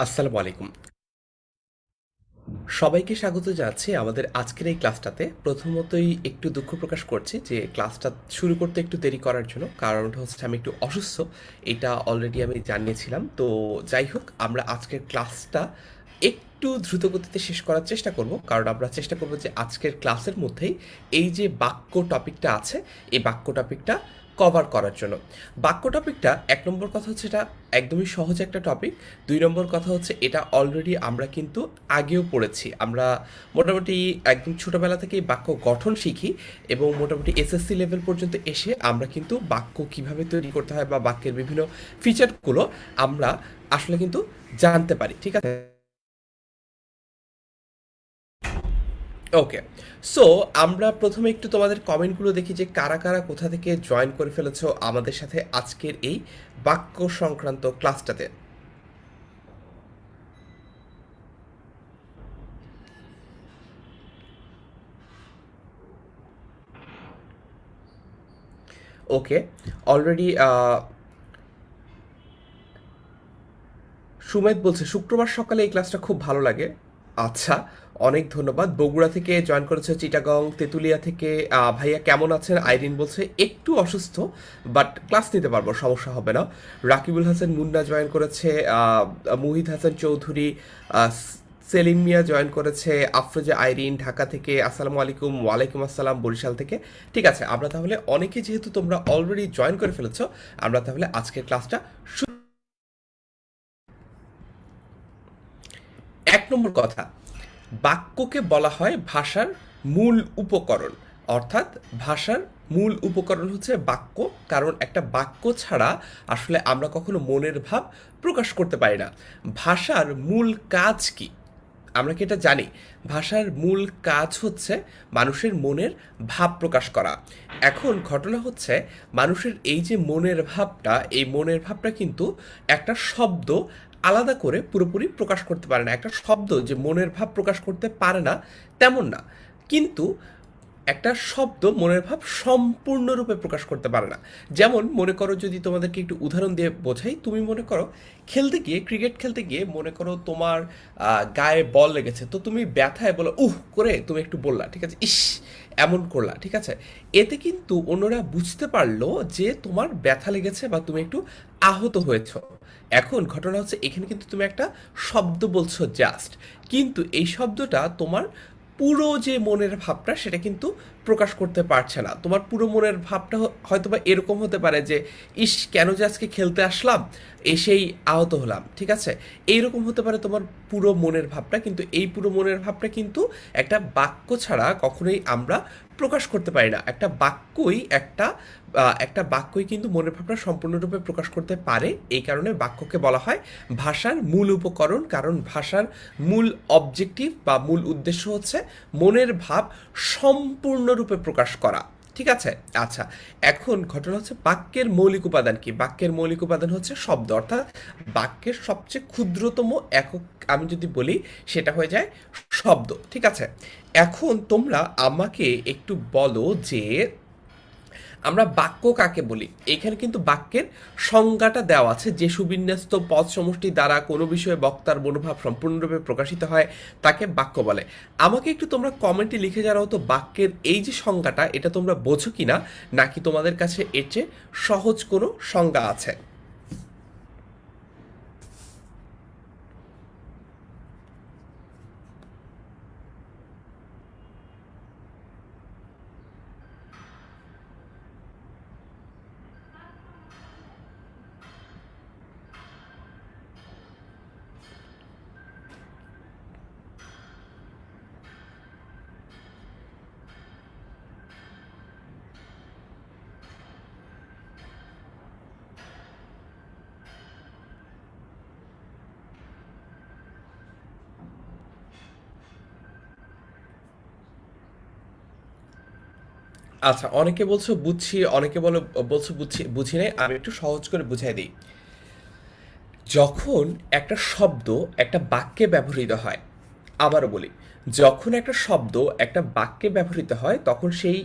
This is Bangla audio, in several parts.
আসসালামু আলাইকুম। সবাইকে স্বাগত জানাচ্ছি আমাদের আজকের এই ক্লাসটাতে। প্রথমতই একটু দুঃখ প্রকাশ করছি যে ক্লাসটা শুরু করতে একটু দেরি করার জন্য। কারণটা হচ্ছে আমি একটু অসুস্থ। এটা অলরেডি আমি জানিয়েছিলাম। তো যাই হোক, আমরা আজকের ক্লাসটা একটু দ্রুত গতিতে শেষ করার চেষ্টা করব। কারণ আমরা চেষ্টা করব যে আজকের ক্লাসের মধ্যেই এই যে বাক্য টপিকটা আছে, এই বাক্য টপিকটা কভার করার জন্য। বাক্য টপিকটা এক নম্বর কথা হচ্ছে এটা একদমই সহজ একটা টপিক। দুই নম্বর কথা হচ্ছে এটা অলরেডি আমরা কিন্তু আগেও পড়েছি। আমরা মোটামুটি একদম ছোটোবেলা থেকেই বাক্য গঠন শিখি এবং মোটামুটি এসএসসি লেভেল পর্যন্ত এসে আমরা কিন্তু বাক্য কিভাবে তৈরি করতে হয় বা বাক্যের বিভিন্ন ফিচারগুলো আমরা আসলে কিন্তু জানতে পারি। ঠিক আছে? ওকে। সো আমরা প্রথমে একটু তোমাদের কমেন্টগুলো দেখি যে কারা কারা কোথা থেকে জয়েন করে ফেলেছো আমাদের সাথে আজকের এই বাক্য সংক্রান্ত ক্লাসটাতে। ওকে। অলরেডি সুমেত বলছে শুক্রবার সকালে এই ক্লাসটা খুব ভালো লাগে। আচ্ছা, অনেক ধন্যবাদ। বগুড়া থেকে জয়েন করেছে, চিটাগং তেঁতুলিয়া থেকে ভাইয়া কেমন আছেন? আইরিন বলছে একটু অসুস্থ, বাট ক্লাস নিতে পারবো, সমস্যা হবে না। রাকিবুল হাসান মুন্না জয়েন করেছে, মুহিত হাসান চৌধুরী, আহ, সেলিম মিয়া জয়েন করেছে, আফরোজা আইরিন ঢাকা থেকে, আসসালামু আলাইকুম। ওয়ালাইকুম আসসালাম বরিশাল থেকে। ঠিক আছে, আমরা তাহলে অনেকে যেহেতু তোমরা অলরেডি জয়েন করে ফেলেছো, আমরা তাহলে আজকের ক্লাসটা এক নম্বর কথা, বাক্যকে বলা হয় ভাষার মূল উপকরণ। অর্থাৎ ভাষার মূল উপকরণ হচ্ছে বাক্য। কারণ একটা বাক্য ছাড়া আসলে আমরা কখনো মনের ভাব প্রকাশ করতে পারি না। ভাষার মূল কাজ কি আমরা কি এটা জানি? ভাষার মূল কাজ হচ্ছে মানুষের মনের ভাব প্রকাশ করা। এখন ঘটনা হচ্ছে, মানুষের এই যে মনের ভাবটা, এই মনের ভাবটা কিন্তু একটা শব্দ আলাদা করে পুরোপুরি প্রকাশ করতে পারে না। একটা শব্দ যে মনের ভাব প্রকাশ করতে পারে না তেমন না, কিন্তু একটা শব্দ মনের ভাব সম্পূর্ণরূপে প্রকাশ করতে পারে না। যেমন মনে করো, যদি তোমাদেরকে একটু উদাহরণ দিয়ে বোঝাই, তুমি মনে করো খেলতে গিয়ে, ক্রিকেট খেলতে গিয়ে মনে করো তোমার গায়ে বল লেগেছে, তো তুমি ব্যথায় বলো উহ করে তুমি একটু বললা, ঠিক আছে, ইস এমন করলা, ঠিক আছে। এতে কিন্তু অন্যরা বুঝতে পারলো যে তোমার ব্যথা লেগেছে বা তুমি একটু আহত হয়েছো। এখন ঘটনা হচ্ছে, এখানে কিন্তু তুমি একটা শব্দ বলছো জাস্ট, কিন্তু এই শব্দটা তোমার পুরো যে মনের ভাবটা সেটা কিন্তু প্রকাশ করতে পারছে না। তোমার পুরো মনের ভাবটা হয়তো বা এরকম হতে পারে যে ইস কেন যে আজকে খেলতে আসলাম, এসেই আহত হলাম, ঠিক আছে। এইরকম হতে পারে তোমার পুরো মনের ভাবটা, কিন্তু এই পুরো মনের ভাবটা কিন্তু একটা বাক্য ছাড়া কখনোই আমরা প্রকাশ করতে পারি না। একটা বাক্যই কিন্তু মনের ভাবটা সম্পূর্ণরূপে প্রকাশ করতে পারে। এই কারণে বাক্যকে বলা হয় ভাষার মূল উপকরণ। কারণ ভাষার মূল অবজেক্টিভ বা মূল উদ্দেশ্য হচ্ছে মনের ভাব সম্পূর্ণরূপে প্রকাশ করা। ঠিক আছে? আচ্ছা, এখন ঘটনা হচ্ছে বাক্যের মৌলিক উপাদান কি? বাক্যের মৌলিক উপাদান হচ্ছে শব্দ, অর্থাৎ বাক্যের সবচেয়ে ক্ষুদ্রতম একক আমি যদি বলি, সেটা হয়ে যায় শব্দ। ঠিক আছে, এখন তোমরা আমাকে একটু বলো যে আমরা বাক্য কাকে বলি? এখানে কিন্তু বাক্যের সংজ্ঞাটা দেওয়া আছে, যে সুবিন্যস্ত পদ সমষ্টি দ্বারা কোনো বিষয়ে বক্তার মনোভাব সম্পূর্ণরূপে প্রকাশিত হয় তাকে বাক্য বলে। আমাকে একটু তোমরা কমেন্টে লিখে জানাও তো, বাক্যের এই যে সংজ্ঞাটা, এটা তোমরা বোঝো কিনা, নাকি তোমাদের কাছে এর চেয়ে সহজ কোনো সংজ্ঞা আছে? আচ্ছা, অনেকে বলছো বুঝছি, অনেকে বলছো বুঝছি, বুঝি নাই। আমি একটু সহজ করে বুঝাই দিই। যখন একটা শব্দ একটা বাক্যে ব্যবহৃত হয়, আবারও বলি, যখন একটা শব্দ একটা বাক্যে ব্যবহৃত হয়, তখন সেই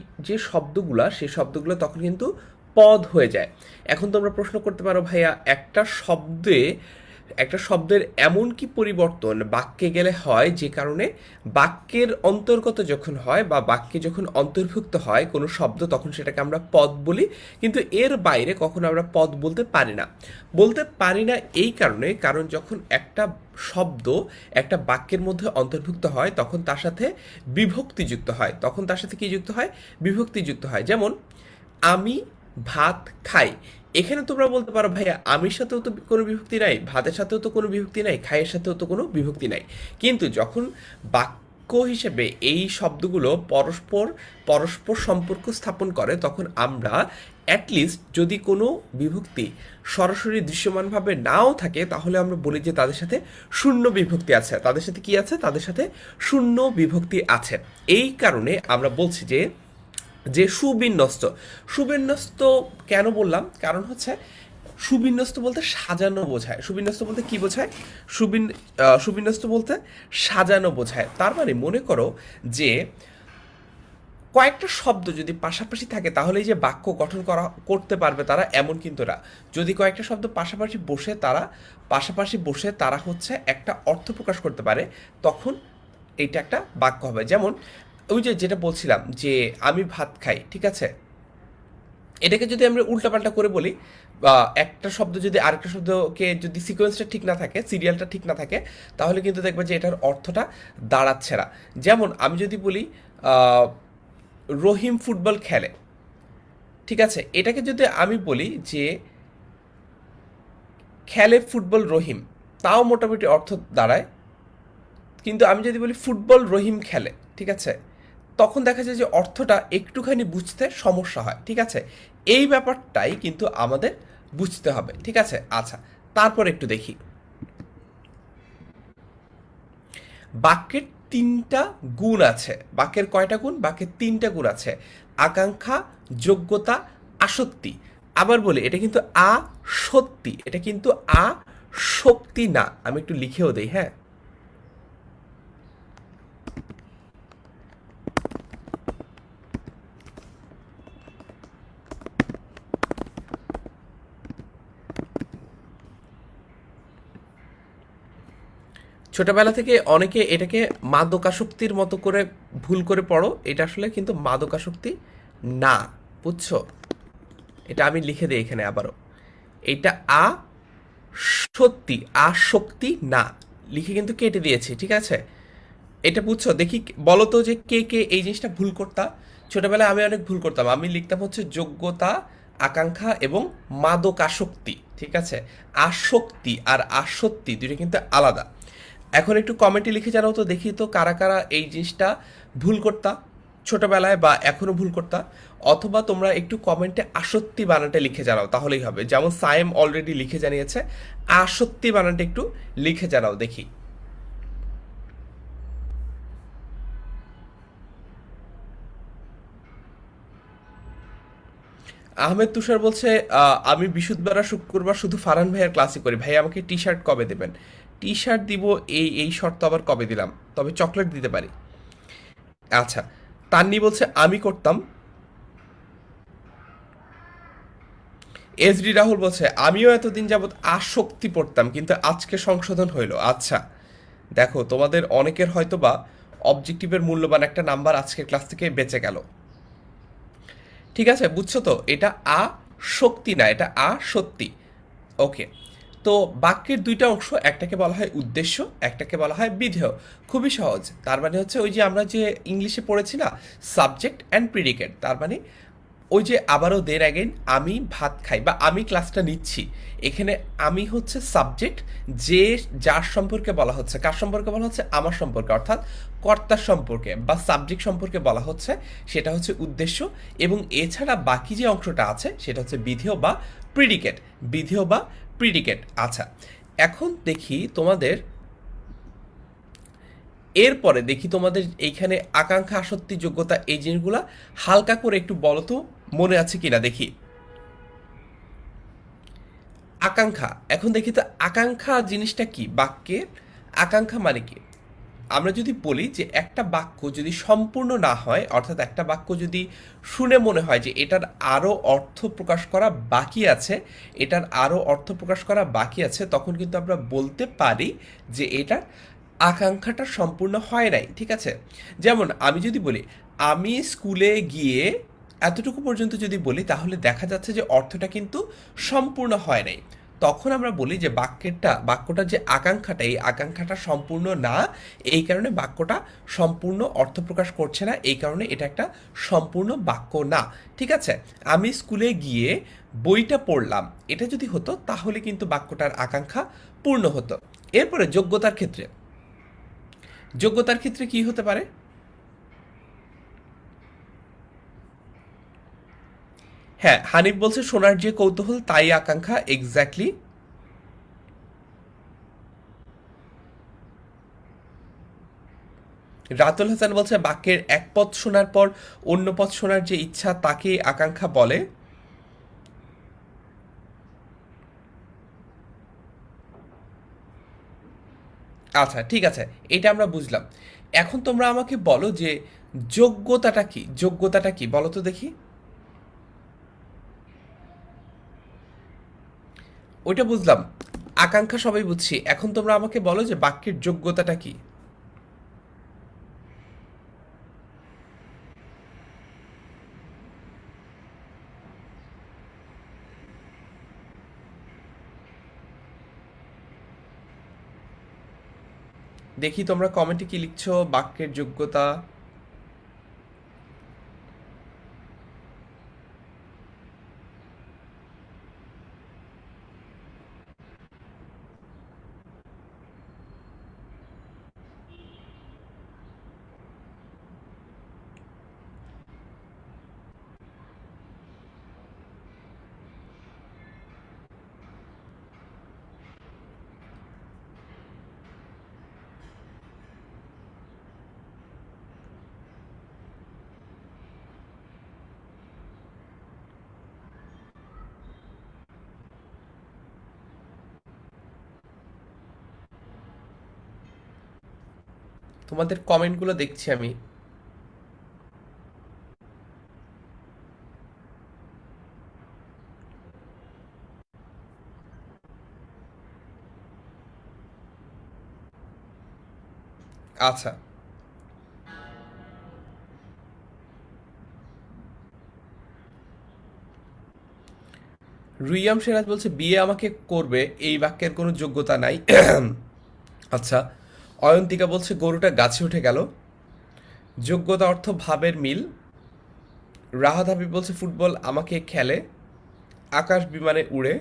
শব্দগুলো তখন কিন্তু পদ হয়ে যায়। এখন তোমরা প্রশ্ন করতে পারো, ভাইয়া একটা শব্দে একটা শব্দের এমন কি পরিবর্তন বাক্যে গেলে হয় যে কারণে বাক্যের অন্তর্গত যখন হয় বা বাক্যে যখন অন্তর্ভুক্ত হয় কোনো শব্দ তখন সেটাকে আমরা পদ বলি, কিন্তু এর বাইরে কখনো আমরা পদ বলতে পারি না এই কারণে, কারণ যখন একটা শব্দ একটা বাক্যের মধ্যে অন্তর্ভুক্ত হয় তখন তার সাথে বিভক্তি যুক্ত হয়, তখন তার সাথে কি যুক্ত হয়, বিভক্তি যুক্ত হয়। যেমন আমি ভাত খাই, এখানে তোমরা বলতে পারো ভাইয়া আমির সাথেও তো কোনো বিভক্তি নাই, ভাতের সাথেও তো কোনো বিভক্তি নাই, খাইয়ের সাথেও তো কোনো বিভক্তি নাই। কিন্তু যখন বাক্য হিসেবে এই শব্দগুলো পরস্পর পরস্পর সম্পর্ক স্থাপন করে তখন আমরা অ্যাটলিস্ট যদি কোনো বিভক্তি সরাসরি দৃশ্যমানভাবে নাও থাকে তাহলে আমরা বলি যে তাদের সাথে শূন্য বিভক্তি আছে, তাদের সাথে কি আছে, তাদের সাথে শূন্য বিভক্তি আছে। এই কারণে আমরা বলছি যে যে সুবিন্যস্ত, সুবিন্যস্ত কেন বললাম, কারণ হচ্ছে সুবিন্যস্ত বলতে সাজানো বোঝায়। সুবিন্যস্ত বলতে কি বোঝায়, সুবিন্যস্ত বলতে সাজানো বোঝায়। তার মানে মনে করো যে কয়েকটা শব্দ যদি পাশাপাশি থাকে তাহলেই যে বাক্য গঠন করতে পারবে তারা, এমন কিন্তু না। যদি কয়েকটা শব্দ পাশাপাশি বসে তারা হচ্ছে একটা অর্থ প্রকাশ করতে পারে, তখন এইটা একটা বাক্য হবে। যেমন ওই যে যেটা বলছিলাম যে আমি ভাত খাই, ঠিক আছে, এটাকে যদি আমরা উল্টাপাল্টা করে বলি বা একটা শব্দ যদি আরেকটা শব্দকে যদি সিকোয়েন্সটা ঠিক না থাকে, সিরিয়ালটা ঠিক না থাকে, তাহলে কিন্তু দেখবে যে এটার অর্থটা দাঁড়াচ্ছে না। যেমন আমি যদি বলি রহিম ফুটবল খেলে, ঠিক আছে, এটাকে যদি আমি বলি যে খেলে ফুটবল রহিম, তাও মোটামুটি অর্থ দাঁড়ায়। কিন্তু আমি যদি বলি ফুটবল রহিম খেলে, ঠিক আছে, তখন দেখা যায় যে অর্থটা একটুখানি বুঝতে সমস্যা হয়, ঠিক আছে। এই ব্যাপারটাই কিন্তু আমাদের বুঝতে হবে, ঠিক আছে। আচ্ছা, তারপর একটু দেখি বাক্যের তিনটা গুণ আছে। বাক্যের কয়টা গুণ, বাক্যের তিনটা গুণ আছে, আকাঙ্ক্ষা, যোগ্যতা, আসক্তি। আবার বলি এটা কিন্তু সত্যি, এটা কিন্তু শক্তি না। আমি একটু লিখেও দেই, হ্যাঁ। ছোটবেলা থেকে অনেকে এটাকে মাদকাসক্তির মতো করে ভুল করে পড়ো, এটা আসলে কিন্তু মাদকাসক্তি না, বুঝছো। এটা আমি লিখে দিই এখানে আবারও, এটা সত্যি, আসক্তি না, লিখে কিন্তু কেটে দিয়েছি, ঠিক আছে। এটা বুঝছো, দেখি বলো তো যে কে কে এই জিনিসটা ভুল করতাম। ছোটবেলায় আমি অনেক ভুল করতাম, আমি লিখতাম হচ্ছে যোগ্যতা, আকাঙ্ক্ষা এবং মাদকাসক্তি, ঠিক আছে। আসক্তি আর আসক্তি দুটো কিন্তু আলাদা। এখন একটু কমেন্টে লিখে জানাও তো দেখি তো কারা কারা এই জিনিসটা ভুল করতা ছোটবেলায় বা এখনো ভুল করতা। অথবা তোমরা একটু কমেন্টে আসক্তি বানানটা লিখে জানাও, তাহলেই হবে। যেমন সায়েম অলরেডি লিখে জানিয়েছে, আসক্তি বানানটা একটু লিখে জানাও দেখি। আহমেদ তুষার বলছে আমি বৃহস্পতিবার আর শুক্রবার শুধু ফারহান ভাইয়ার ক্লাসে করি, ভাই আমাকে টি শার্ট কবে দেবেন? টি শার্ট দিব, এই শর্ত আবার কবে দিলাম, তবে চকলেট দিতে পারি। আচ্ছা, তান্নি বলছে আমি করতাম। এস ডি রাহুল বলছে আমিও এতদিন যাবৎ আসক্তি পড়তাম কিন্তু আজকে সংশোধন হইল। আচ্ছা, দেখো তোমাদের অনেকের হয়তো বা অবজেক্টিভের মূল্যবান একটা নাম্বার আজকের ক্লাস থেকে বেঁচে গেল, ঠিক আছে, বুঝছো তো। এটা শক্তি না, এটা সত্যি। ওকে, তো বাক্যের দুইটা অংশ, একটাকে বলা হয় উদ্দেশ্য, একটাকে বলা হয় বিধেয়। খুবই সহজ। তার মানে হচ্ছে ওই যে আমরা যে ইংলিশে পড়েছি না, সাবজেক্ট অ্যান্ড প্রিডিকেট। তার মানে ওই যে আবারও দের অ্যাগেন আমি ভাত খাই বা আমি ক্লাসটা নিচ্ছি, এখানে আমি হচ্ছে সাবজেক্ট, যে যার সম্পর্কে বলা হচ্ছে, কার সম্পর্কে বলা হচ্ছে, আমার সম্পর্কে, অর্থাৎ কর্তার সম্পর্কে বা সাবজেক্ট সম্পর্কে বলা হচ্ছে, সেটা হচ্ছে উদ্দেশ্য। এবং এছাড়া বাকি যে অংশটা আছে সেটা হচ্ছে বিধেয় বা প্রিডিকেট, বিধেয় বা প্রিডিকেট। আচ্ছা, এখন দেখি তোমাদের, এরপরে দেখি তোমাদের এইখানে আকাঙ্ক্ষা, আসক্তি, যোগ্যতা, এই জিনিসগুলা হালকা করে একটু বলো তো মনে আছে কিনা দেখি। আকাঙ্ক্ষা, এখন দেখি তো আকাঙ্ক্ষা জিনিসটা কি বাক্যে, আকাঙ্ক্ষা মানে কি। আমরা যদি বলি যে একটা বাক্য যদি সম্পূর্ণ না হয়, অর্থাৎ একটা বাক্য যদি শুনে মনে হয় যে এটার আরও অর্থ প্রকাশ করা বাকি আছে, এটার আরও অর্থ প্রকাশ করা বাকি আছে, তখন কিন্তু আমরা বলতে পারি যে এটার আকাঙ্ক্ষাটা সম্পূর্ণ হয় নাই। ঠিক আছে, যেমন আমি যদি বলি আমি স্কুলে গিয়ে এতটুকু পর্যন্ত যদি বলি, তাহলে দেখা যাচ্ছে যে অর্থটা কিন্তু সম্পূর্ণ হয় নাই। তখন আমরা বলি যে বাক্যটার যে আকাঙ্ক্ষাটা, এই আকাঙ্ক্ষাটা সম্পূর্ণ না, এই কারণে বাক্যটা সম্পূর্ণ অর্থ প্রকাশ করছে না, এই কারণে এটা একটা সম্পূর্ণ বাক্য না। ঠিক আছে, আমি স্কুলে গিয়ে বইটা পড়লাম, এটা যদি হতো তাহলে কিন্তু বাক্যটার আকাঙ্ক্ষা পূর্ণ হতো। এরপরে যোগ্যতার ক্ষেত্রে কি হতে পারে? হ্যাঁ, হানিফ বলছে শোনার যে কৌতূহল তাই আকাঙ্ক্ষা, এক্স্যাক্টলি। রাতুল হাসান বলছে বাক্যের এক পদ শোনার পর অন্য পদ শোনার যে ইচ্ছা তাকে আকাঙ্ক্ষা বলে। আচ্ছা, ঠিক আছে, এটা আমরা বুঝলাম। এখন তোমরা আমাকে বলো যে যোগ্যতাটা কি বলো তো দেখি। ওইটা বুঝলাম, আকাঙ্ক্ষা সবাই বুঝছি, এখন তোমরা আমাকে বলো যে বাক্যের যোগ্যতাটা কি। দেখি তোমরা কমেন্টে কি লিখছো বাক্যের যোগ্যতা। তোমাদের কমেন্টগুলো দেখছি আমি। আচ্ছা, রিয়াম সিরাজ বলছে বিয়ে আমাকে করবে, এই বাক্যের কোনো যোগ্যতা নাই। আচ্ছা, অয়ন্তিকা বলছে গরুটা গাছে উঠে গেল, যোগ্যতা অর্থ ভাবের মিল। রাহাত হাবিব বলছে ফুটবল আমাকে খেলে, আকাশ বিমানে উড়ে।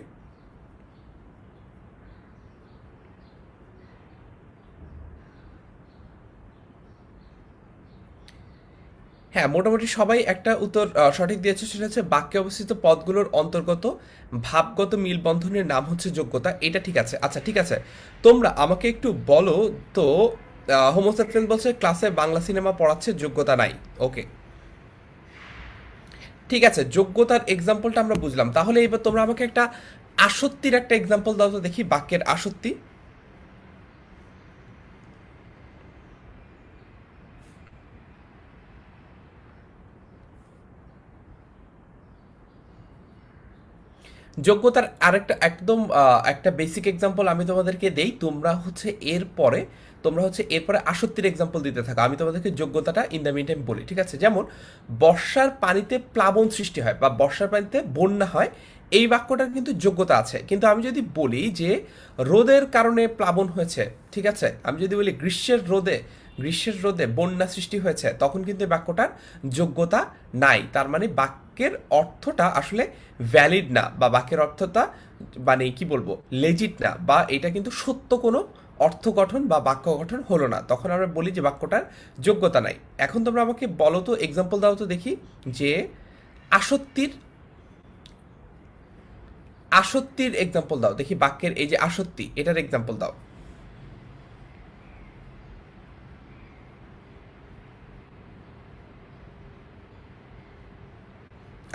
হ্যাঁ, মোটামুটি সবাই একটা উত্তর সঠিক দিয়েছে, সেটা হচ্ছে বাক্যে অবস্থিত পদগুলোর অন্তর্গত ভাবগত মিলবন্ধনের নাম হচ্ছে যোগ্যতা। এটা ঠিক আছে। আচ্ছা, ঠিক আছে, তোমরা আমাকে একটু বলো তো। হোমোসেপিয়েন বলছে ক্লাসে বাংলা সিনেমা পড়াচ্ছে, যোগ্যতা নাই। ওকে, ঠিক আছে, যোগ্যতার এক্সাম্পলটা আমরা বুঝলাম। তাহলে এবার তোমরা আমাকে একটা আসক্তির একটা এক্সাম্পল দাও তো দেখি, বাক্যের আসক্তি। যোগ্যতার আরেকটা একদম একটা বেসিক এক্সাম্পল আমি তোমাদেরকে দেই, তোমরা হচ্ছে এরপরে আসক্তির এক্সাম্পল দিতে থাকো, আমি তোমাদেরকে যোগ্যতাটা ইন দ্য মিন টাইম বলি। ঠিক আছে, যেমন বর্ষার পানিতে প্লাবন সৃষ্টি হয় বা বর্ষার পানিতে বন্যা হয়, এই বাক্যটার কিন্তু যোগ্যতা আছে। কিন্তু আমি যদি বলি যে রোদের কারণে প্লাবন হয়েছে, ঠিক আছে, আমি যদি বলি গ্রীষ্মের রোদে বন্যা সৃষ্টি হয়েছে, তখন কিন্তু এই বাক্যটার যোগ্যতা নাই। তার মানে বাক্যের অর্থটা আসলে ভ্যালিড না, বা বাক্যের অর্থটা মানে কি বলবো, লেজিট না, বা এটা কিন্তু সত্য কোনো অর্থ গঠন বা বাক্য গঠন হলো না, তখন আমরা বলি যে বাক্যটার যোগ্যতা নাই। এখন তোমরা আমাকে বলো তো, এক্সাম্পল দাও তো দেখি, যে আসক্তির আসক্তির এক্সাম্পল দাও দেখি, বাক্যের এই যে আসক্তি, এটার এক্সাম্পল দাও।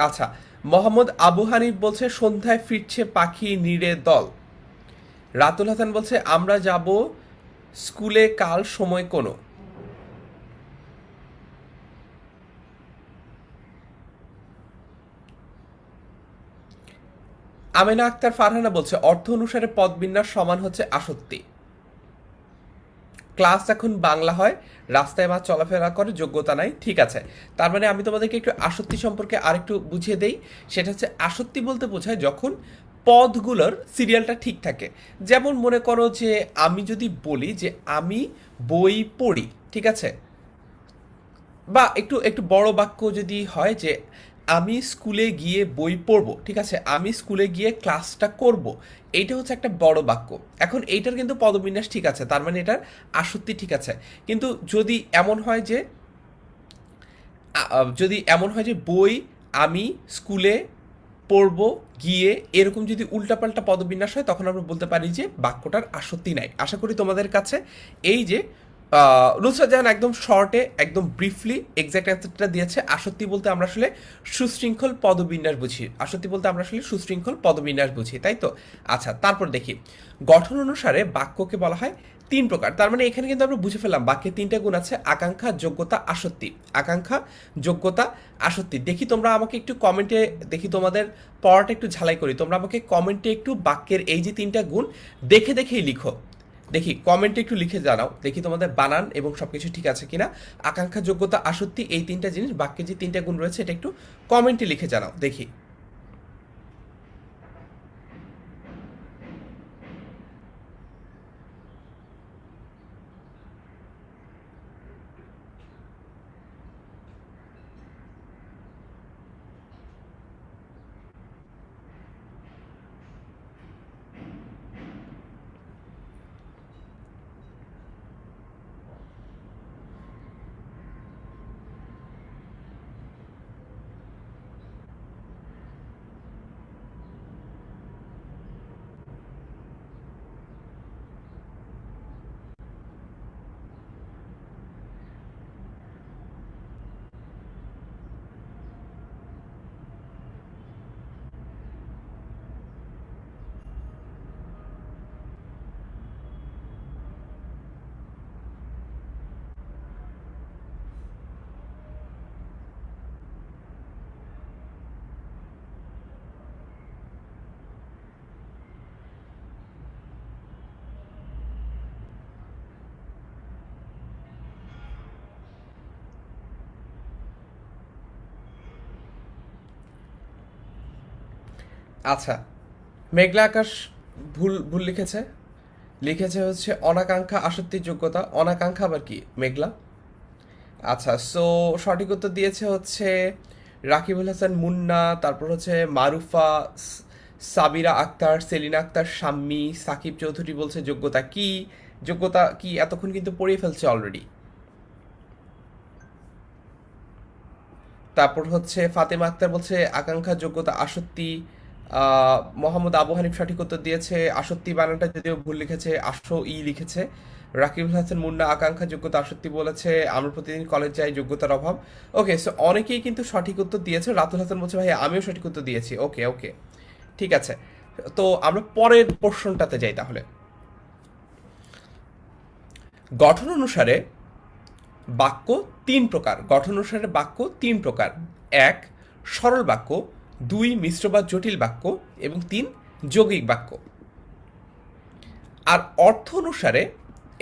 আচ্ছা, মোহাম্মদ আবু হানিফ বলছে সন্ধ্যায় ফিরছে পাখি নীড়ে দল। রাতুল হাসান বলছে আমরা যাব স্কুলে কাল সময় কোনো। আমেনা আক্তার ফারহানা বলছে অর্থ অনুসারে পদবিন্যাস সমান হচ্ছে আসত্তি। ক্লাস এখন বাংলা হয়, রাস্তায় মা চলাফেরা করে, যোগ্যতা নাই। ঠিক আছে, তার মানে আমি তোমাদেরকে একটু আসত্তি সম্পর্কে আরেকটু বুঝিয়ে দেই। সেটা হচ্ছে আসত্তি বলতে বোঝায় যখন পদগুলোর সিরিয়ালটা ঠিক থাকে। যেমন মনে করো যে আমি যদি বলি যে আমি বই পড়ি, ঠিক আছে, বা একটু একটু বড় বাক্য যদি হয় যে আমি স্কুলে গিয়ে বই পড়বো, ঠিক আছে, আমি স্কুলে গিয়ে ক্লাসটা করব, এইটা হচ্ছে একটা বড় বাক্য। এখন এইটার কিন্তু পদবিন্যাস ঠিক আছে, তার মানে এটার আসক্তি ঠিক আছে। কিন্তু যদি এমন হয় যে বই আমি স্কুলে পড়ব গিয়ে, এরকম যদি উল্টাপাল্টা পদবিন্যাস হয় তখন আমরা বলতে পারি যে বাক্যটার আসক্তি নাই। আশা করি তোমাদের কাছে এই যে নুসরাত জাহান একদম শর্টে একদম ব্রিফলি এক্সাক্ট অ্যান্সারটা দিয়েছে। আসক্তি বলতে আমরা আসলে সুশৃঙ্খল পদবিন্যাস বুঝি, আসক্তি বলতে আমরা আসলে সুশৃঙ্খল পদবিন্যাস বুঝি, তাই তো। আচ্ছা, তারপর দেখি গঠন অনুসারে বাক্যকে বলা হয় তিন প্রকার। তার মানে এখানে কিন্তু আমরা বুঝে ফেললাম বাক্যে তিনটা গুণ আছে, আকাঙ্ক্ষা, যোগ্যতা, আসক্তি। আকাঙ্ক্ষা, যোগ্যতা, আসক্তি। দেখি তোমরা আমাকে একটু কমেন্টে, দেখি তোমাদের পড়াটা একটু ঝালাই করি, তোমরা আমাকে কমেন্টে একটু বাক্যের এই যে তিনটা গুণ দেখে দেখেই লিখো। দেখি কমেন্টে একটু লিখে জানাও, দেখি তোমাদের বানান এবং সবকিছু ঠিক আছে কিনা। আকাঙ্ক্ষা, যোগ্যতা, আসক্তি, এই তিনটা জিনিস, বাক্যে যে তিনটা গুণ রয়েছে এটা একটু কমেন্টে লিখে জানাও দেখি। আচ্ছা, মেঘলা আকাশ ভুল ভুল লিখেছে, লিখেছে হচ্ছে অনাকাঙ্ক্ষা, আসক্তির, যোগ্যতা। অনাকাঙ্ক্ষা আবার কি মেঘলা? আচ্ছা, সো সঠিক উত্তর দিয়েছে হচ্ছে রাকিবুল হাসান মুন্না, তারপর হচ্ছে মারুফা, সাবিরা আক্তার, সেলিনা আক্তার, শাম্মী, সাকিব চৌধুরী বলছে যোগ্যতা কি। যোগ্যতা কি এতক্ষণ কিন্তু পড়িয়ে ফেলছে অলরেডি। তারপর হচ্ছে ফাতেমা আক্তার বলছে আকাঙ্ক্ষা, যোগ্যতা, আসক্তি। মোহাম্মদ আবু হানিফ সঠিক উত্তর দিয়েছে। আসক্তি বানানটা যদিও ভুল লিখেছে, লিখেছে। রাকিবুল হাসান মুন্না আকাঙ্ক্ষা, যোগ্যতা, আসক্তি বলেছে। আমরা প্রতিদিন কলেজ যাই, যোগ্যতার অভাব। ওকে, সো অনেকেই কিন্তু সঠিক উত্তর দিয়েছে। রাতুল হাসান বলছে ভাই আমিও সঠিক উত্তর দিয়েছি। ওকে ওকে, ঠিক আছে। তো আমরা পরের পোর্শনটাতে যাই তাহলে। গঠন অনুসারে বাক্য তিন প্রকার। গঠন অনুসারে বাক্য তিন প্রকার: এক, সরল বাক্য; দুই, মিশ্র বা জটিল বাক্য; এবং তিন, যৌগিক বাক্য। আর অর্থ অনুসারে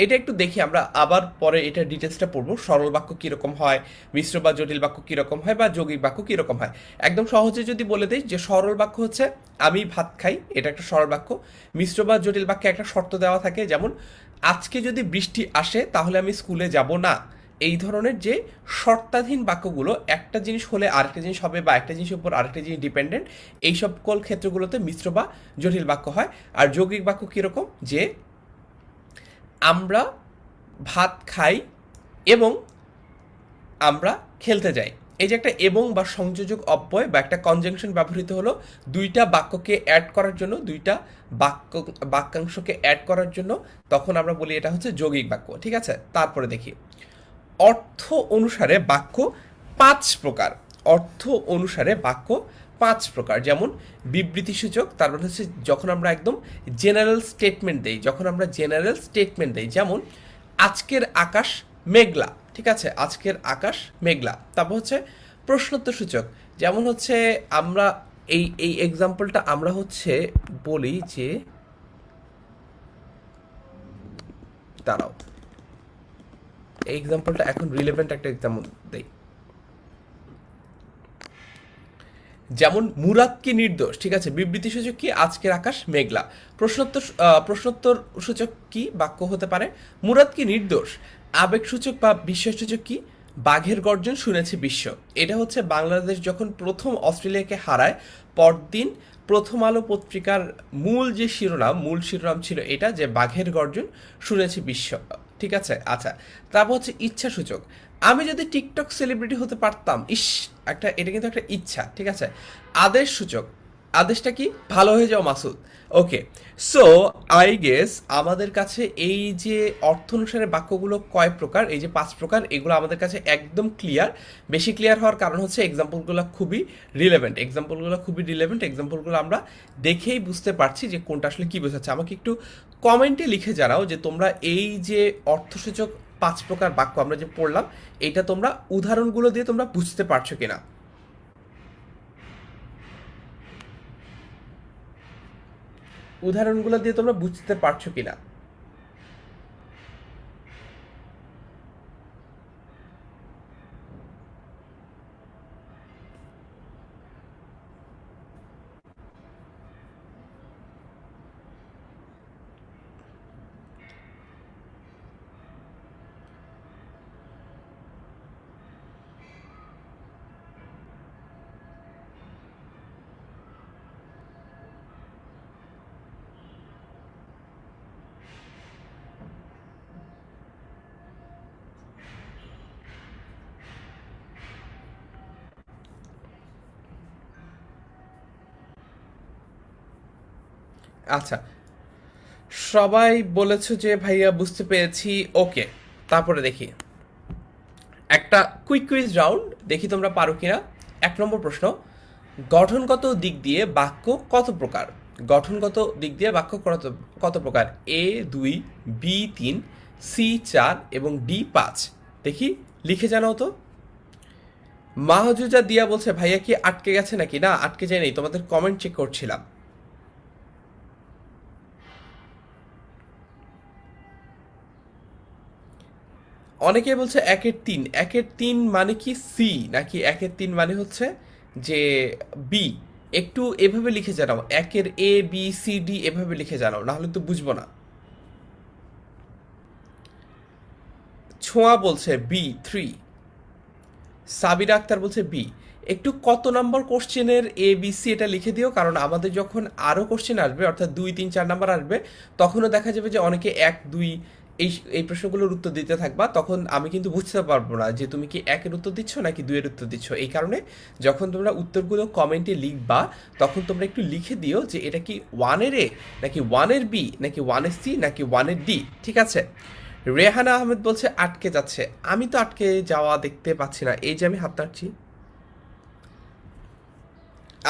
এটা একটু দেখি আমরা আবার পরে এটা ডিটেলসটা পড়বো, সরল বাক্য কীরকম হয়, মিশ্র বা জটিল বাক্য কীরকম হয়, বা যৌগিক বাক্য কীরকম হয়। একদম সহজে যদি বলে দিই যে সরল বাক্য হচ্ছে আমি ভাত খাই, এটা একটা সরল বাক্য। মিশ্র বা জটিল বাক্যে একটা শর্ত দেওয়া থাকে, যেমন আজকে যদি বৃষ্টি আসে তাহলে আমি স্কুলে যাব না। এই ধরনের যে শর্তাধীন বাক্যগুলো, একটা জিনিস হলে আরেকটা জিনিস হবে, বা একটা জিনিসের উপর আরেকটা জিনিস ডিপেন্ডেন্ট, এই সকল ক্ষেত্রগুলোতে মিশ্র বা জটিল বাক্য হয়। আর যৌগিক বাক্য কীরকম, যে আমরা ভাত খাই এবং আমরা খেলতে যাই, এই যে একটা এবং বা সংযোজক অব্যয় বা একটা কনজাংশন ব্যবহৃত হলো দুইটা বাক্যকে অ্যাড করার জন্য, দুইটা বাক্যাংশকে অ্যাড করার জন্য, তখন আমরা বলি এটা হচ্ছে যৌগিক বাক্য। ঠিক আছে, তারপরে দেখি অর্থ অনুসারে বাক্য পাঁচ প্রকার। অর্থ অনুসারে বাক্য পাঁচ প্রকার, যেমন বিবৃতিসূচক, তার মানে হচ্ছে যখন আমরা একদম জেনারেল স্টেটমেন্ট দেই, যখন আমরা জেনারেল স্টেটমেন্ট দেই, যেমন আজকের আকাশ মেঘলা, ঠিক আছে, আজকের আকাশ মেঘলা। তারপর হচ্ছে প্রশ্নোত্তর সূচক, যেমন হচ্ছে আমরা এই এক্সাম্পলটা আমরা হচ্ছে বলি যে, দাঁড়াও, এই এক্সাম্পলটা এখন রিলেভেন্ট একটা এক্সাম্পল দেই, যেমন মুরাদ কি নির্দোষ, ঠিক আছে, বিবৃতি সূচক কি আজকের আকাশ মেঘলা। প্রশ্নোত্তর সূচক কি বাক্য হতে পারে মুরাদ কি নির্দোষ। আবেগ সূচক বা বিস্ময় সূচক কি বাঘের গর্জন শুনেছে বিশ্ব। এটা হচ্ছে বাংলাদেশ যখন প্রথম অস্ট্রেলিয়াকে হারায়, পরদিন প্রথম আলো পত্রিকার মূল শিরোনাম ছিল এটা, যে বাঘের গর্জন শুনেছে বিশ্ব, ঠিক আছে। আচ্ছা, তারপর হচ্ছে ইচ্ছা সূচক, আমি যদি টিকটক সেলিব্রিটি হতে পারতাম, ইস, এটা কিন্তু একটা ইচ্ছা, ঠিক আছে। আদেশ সূচক, আদেশটা কি ভালো হয়ে যাও মাসুদ। ওকে, সো আই গেস আমাদের কাছে এই যে অর্থ অনুসারে বাক্যগুলো কয় প্রকার, এই যে পাঁচ প্রকার, এগুলো আমাদের কাছে একদম ক্লিয়ার। বেশি ক্লিয়ার হওয়ার কারণ হচ্ছে এক্সাম্পলগুলো খুবই রিলেভেন্ট এক্সাম্পলগুলো আমরা দেখেই বুঝতে পারছি যে কোনটা আসলে কি বোঝাচ্ছে। আমাকে একটু কমেন্টে লিখে জানাও যে তোমরা এই যে অর্থসূচক পাঁচ প্রকার বাক্য আমরা যে পড়লাম, এটা তোমরা উদাহরণগুলো দিয়ে তোমরা বুঝতে পারছো কিনা। উদাহরণগুলো দিয়ে তোমরা বুঝতে পারছো কিনা। আচ্ছা, সবাই বলেছো যে ভাইয়া বুঝতে পেরেছি, ওকে। তারপরে দেখি একটা কুইক কুইজ রাউন্ড, দেখি তোমরা পারো কিনা। এক নম্বর প্রশ্ন, গঠনগত দিক দিয়ে বাক্য কত প্রকার। গঠনগত দিক দিয়ে বাক্য কত কত প্রকার। এ দুই, বি তিন, সি চার এবং ডি পাঁচ। দেখি লিখে জানাও তো। মাহজুজা দিয়া বলছে ভাইয়া কি আটকে গেছে নাকি, না আটকে যায় নাই, তোমাদের কমেন্ট চেক করছিলাম। অনেকে বলছে একের তিন, একের তিন মানে কি সি, নাকি একের তিন মানে হচ্ছে যে বি। একটু এভাবে লিখে জানাও, একের এ বি সি ডি এভাবে লিখে জানাও, না হলে তো বুঝবো না। ছোঁয়া বলছে বি থ্রি, সাবিরা আক্তার বলছে বি। একটু কত নাম্বার কোশ্চেনের এ বি সি এটা লিখে দিও, কারণ আমাদের যখন আরও কোশ্চেন আসবে, অর্থাৎ দুই তিন চার নাম্বার আসবে, তখনও দেখা যাবে যে অনেকে এক দুই এই এই প্রশ্নগুলোর উত্তর দিতে থাকবা, তখন আমি কিন্তু বুঝতে পারবো না যে তুমি কি একের উত্তর দিচ্ছ নাকি দুইয়ের উত্তর দিচ্ছ। এই কারণে যখন তোমরা উত্তরগুলো কমেন্টে লিখবা, তখন তোমরা একটু লিখে দিও যে এটা কি ওয়ানের এ নাকি ওয়ানের বি নাকি ওয়ানের সি নাকি ওয়ানের ডি, ঠিক আছে। রেহানা আহমেদ বলছে আটকে যাচ্ছে, আমি তো আটকে যাওয়া দেখতে পাচ্ছি না, এই যে আমি হাত নাড়ছি।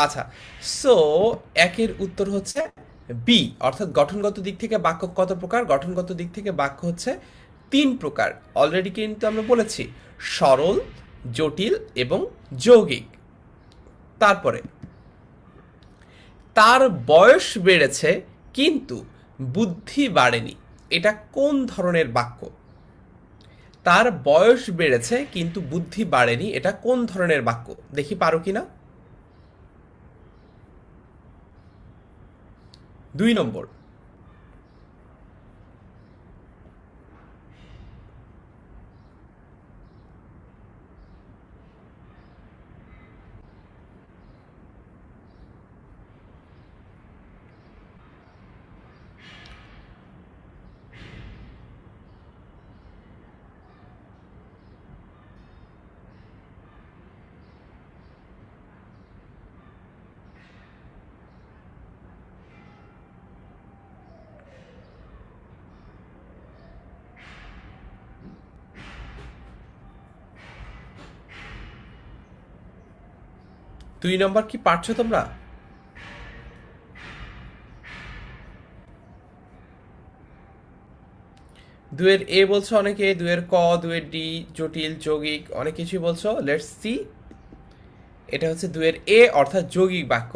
আচ্ছা, সো একের উত্তর হচ্ছে বি, অর্থাৎ গঠনগত দিক থেকে বাক্য কত প্রকার। গঠনগত দিক থেকে বাক্য হচ্ছে তিন প্রকার। অলরেডি কিন্তু আমরা বলেছি, সরল, জটিল এবং যৌগিক। তারপরে, তার বয়স বেড়েছে কিন্তু বুদ্ধি বাড়েনি, এটা কোন ধরনের বাক্য। তার বয়স বেড়েছে কিন্তু বুদ্ধি বাড়েনি, এটা কোন ধরনের বাক্য, দেখি পারো কিনা। দুই নম্বর, 2 নম্বর কি পারছো তোমরা? দুয়ের এ বলছো অনেকে, দুয়ের ক, দুয়ের ডি, জটিল, যৌগিক, অনেক কিছুই বলছো। Let's see. এটা হচ্ছে দুয়ের এ অর্থাৎ যৌগিক বাক্য।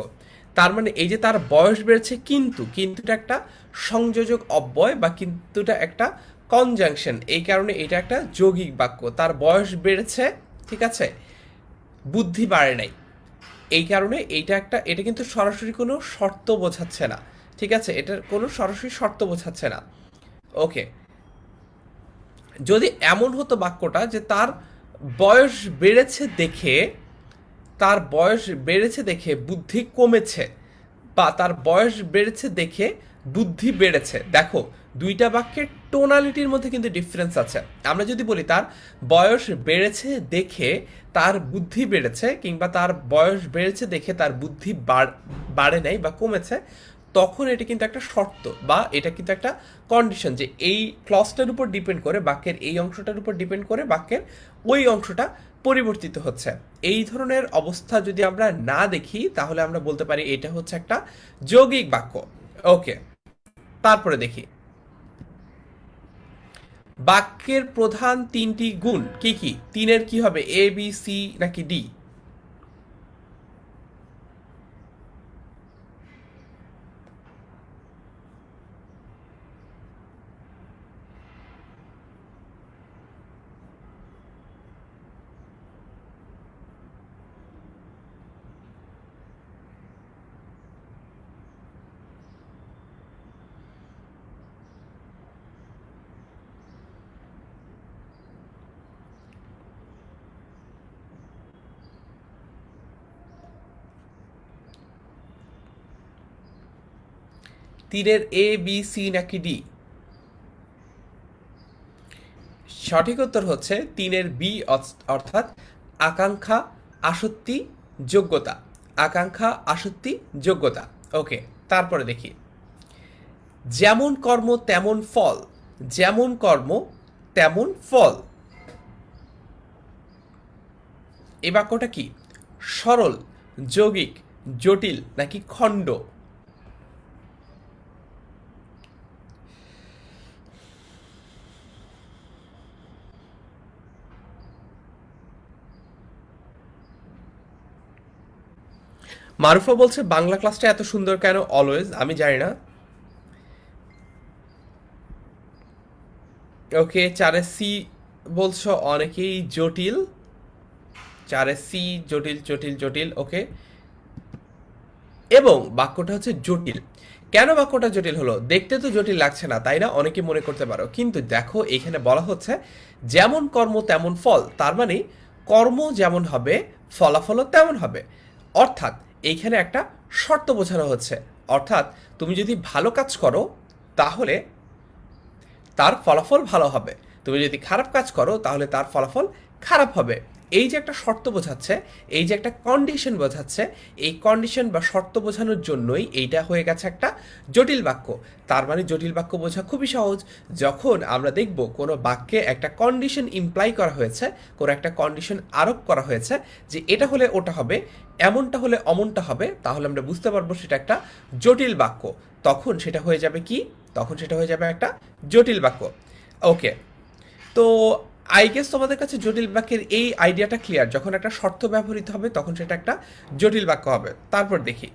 তার মানে এই যে তার বয়স বেড়েছে, কিন্তু কিন্তুটা একটা সংযোজক অব্যয় বা কিন্তুটা একটা কনজাংশন, এই কারণে এটা একটা যৌগিক বাক্য। তার বয়স বেড়েছে, ঠিক আছে, বুদ্ধি বাড়ে নাই, এই কারণে এটা কিন্তু সরাসরি কোনো শর্ত বোঝাচ্ছে না, ঠিক আছে, এটার কোনো সরাসরি শর্ত বোঝাচ্ছে না। ওকে, যদি এমন হতো বাক্যটা যে বয়স বেড়েছে দেখে তার বয়স বেড়েছে দেখে বুদ্ধি কমেছে, বা তার বয়স বেড়েছে দেখে বুদ্ধি বেড়েছে, দেখো দুইটা বাক্যের টোনালিটির মধ্যে কিন্তু ডিফারেন্স আছে। আমরা যদি বলি তার বয়স বেড়েছে দেখে তার বুদ্ধি বেড়েছে, কিংবা তার বয়স বেড়েছে দেখে তার বুদ্ধি বাড়ে নাই বা কমেছে, তখন এটা কিন্তু একটা শর্ত বা এটা কিন্তু একটা কন্ডিশন, যে এই ক্লজটার উপর ডিপেন্ড করে, বাক্যের এই অংশটার উপর ডিপেন্ড করে বাক্যের ওই অংশটা পরিবর্তিত হচ্ছে। এই ধরনের অবস্থা যদি আমরা না দেখি তাহলে আমরা বলতে পারি এটা হচ্ছে একটা যৌগিক বাক্য। ওকে, তারপরে দেখি বাক্যের প্রধান 3টি গুণ কি কি? 3-এর কি হবে, এ বি সি নাকি ডি? তীরের এ বি সি নাকি ডি? সঠিক উত্তর হচ্ছে 3-এর বি, অর্থাৎ আকাঙ্ক্ষা, আসক্তি, যোগ্যতা। আকাঙ্ক্ষা, আসক্তি, যোগ্যতা। ওকে, তারপরে দেখি যেমন কর্ম তেমন ফল। যেমন কর্ম তেমন ফল, এই বাক্যটা কি? সরল, যৌগিক, জটিল নাকি খণ্ড? মারুফা বলছে বাংলা ক্লাসটা এত সুন্দর কেন অলওয়েজ, আমি জানি না। ওকে, 4-এ সি বলছো অনেকেই, জটিল। 4-এ সি, জটিল জটিল জটিল। ওকে, এবং বাক্যটা হচ্ছে জটিল। কেন বাক্যটা জটিল হলো? দেখতে তো জটিল লাগছে না, তাই না? অনেকে মনে করতে পারো, কিন্তু দেখো এখানে বলা হচ্ছে যেমন কর্ম তেমন ফল, তার মানে কর্ম যেমন হবে ফলাফলও তেমন হবে। অর্থাৎ এইখানে একটা শর্ত বোঝানো হচ্ছে, অর্থাৎ তুমি যদি ভালো কাজ করো তাহলে তার ফলাফল ভালো হবে, তুমি যদি খারাপ কাজ করো তাহলে তার ফলাফল খারাপ হবে। এই যে একটা শর্ত বোঝাচ্ছে, এই যে একটা কন্ডিশন বোঝাচ্ছে, এই কন্ডিশন বা শর্ত বোঝানোর জন্যই এইটা হয়ে গেছে একটা জটিল বাক্য। তার মানে জটিল বাক্য বোঝা খুবই সহজ। যখন আমরা দেখব কোনো বাক্যে একটা কন্ডিশন ইমপ্লাই করা হয়েছে, কোনো একটা কন্ডিশন আরোপ করা হয়েছে, যে এটা হলে ওটা হবে, এমনটা হলে অমনটা হবে, তাহলে আমরা বুঝতে পারবো সেটা একটা জটিল বাক্য। তখন সেটা হয়ে যাবে কি? তখন সেটা হয়ে যাবে একটা জটিল বাক্য। ওকে, তো আই গেস তোমাদের কাছে জটিল বাক্যের এই আইডিয়াটা ক্লিয়ার। যখন একটা শর্ত ব্যবহৃত হবে তখন সেটা একটা জটিল বাক্য হবে। তারপর দেখি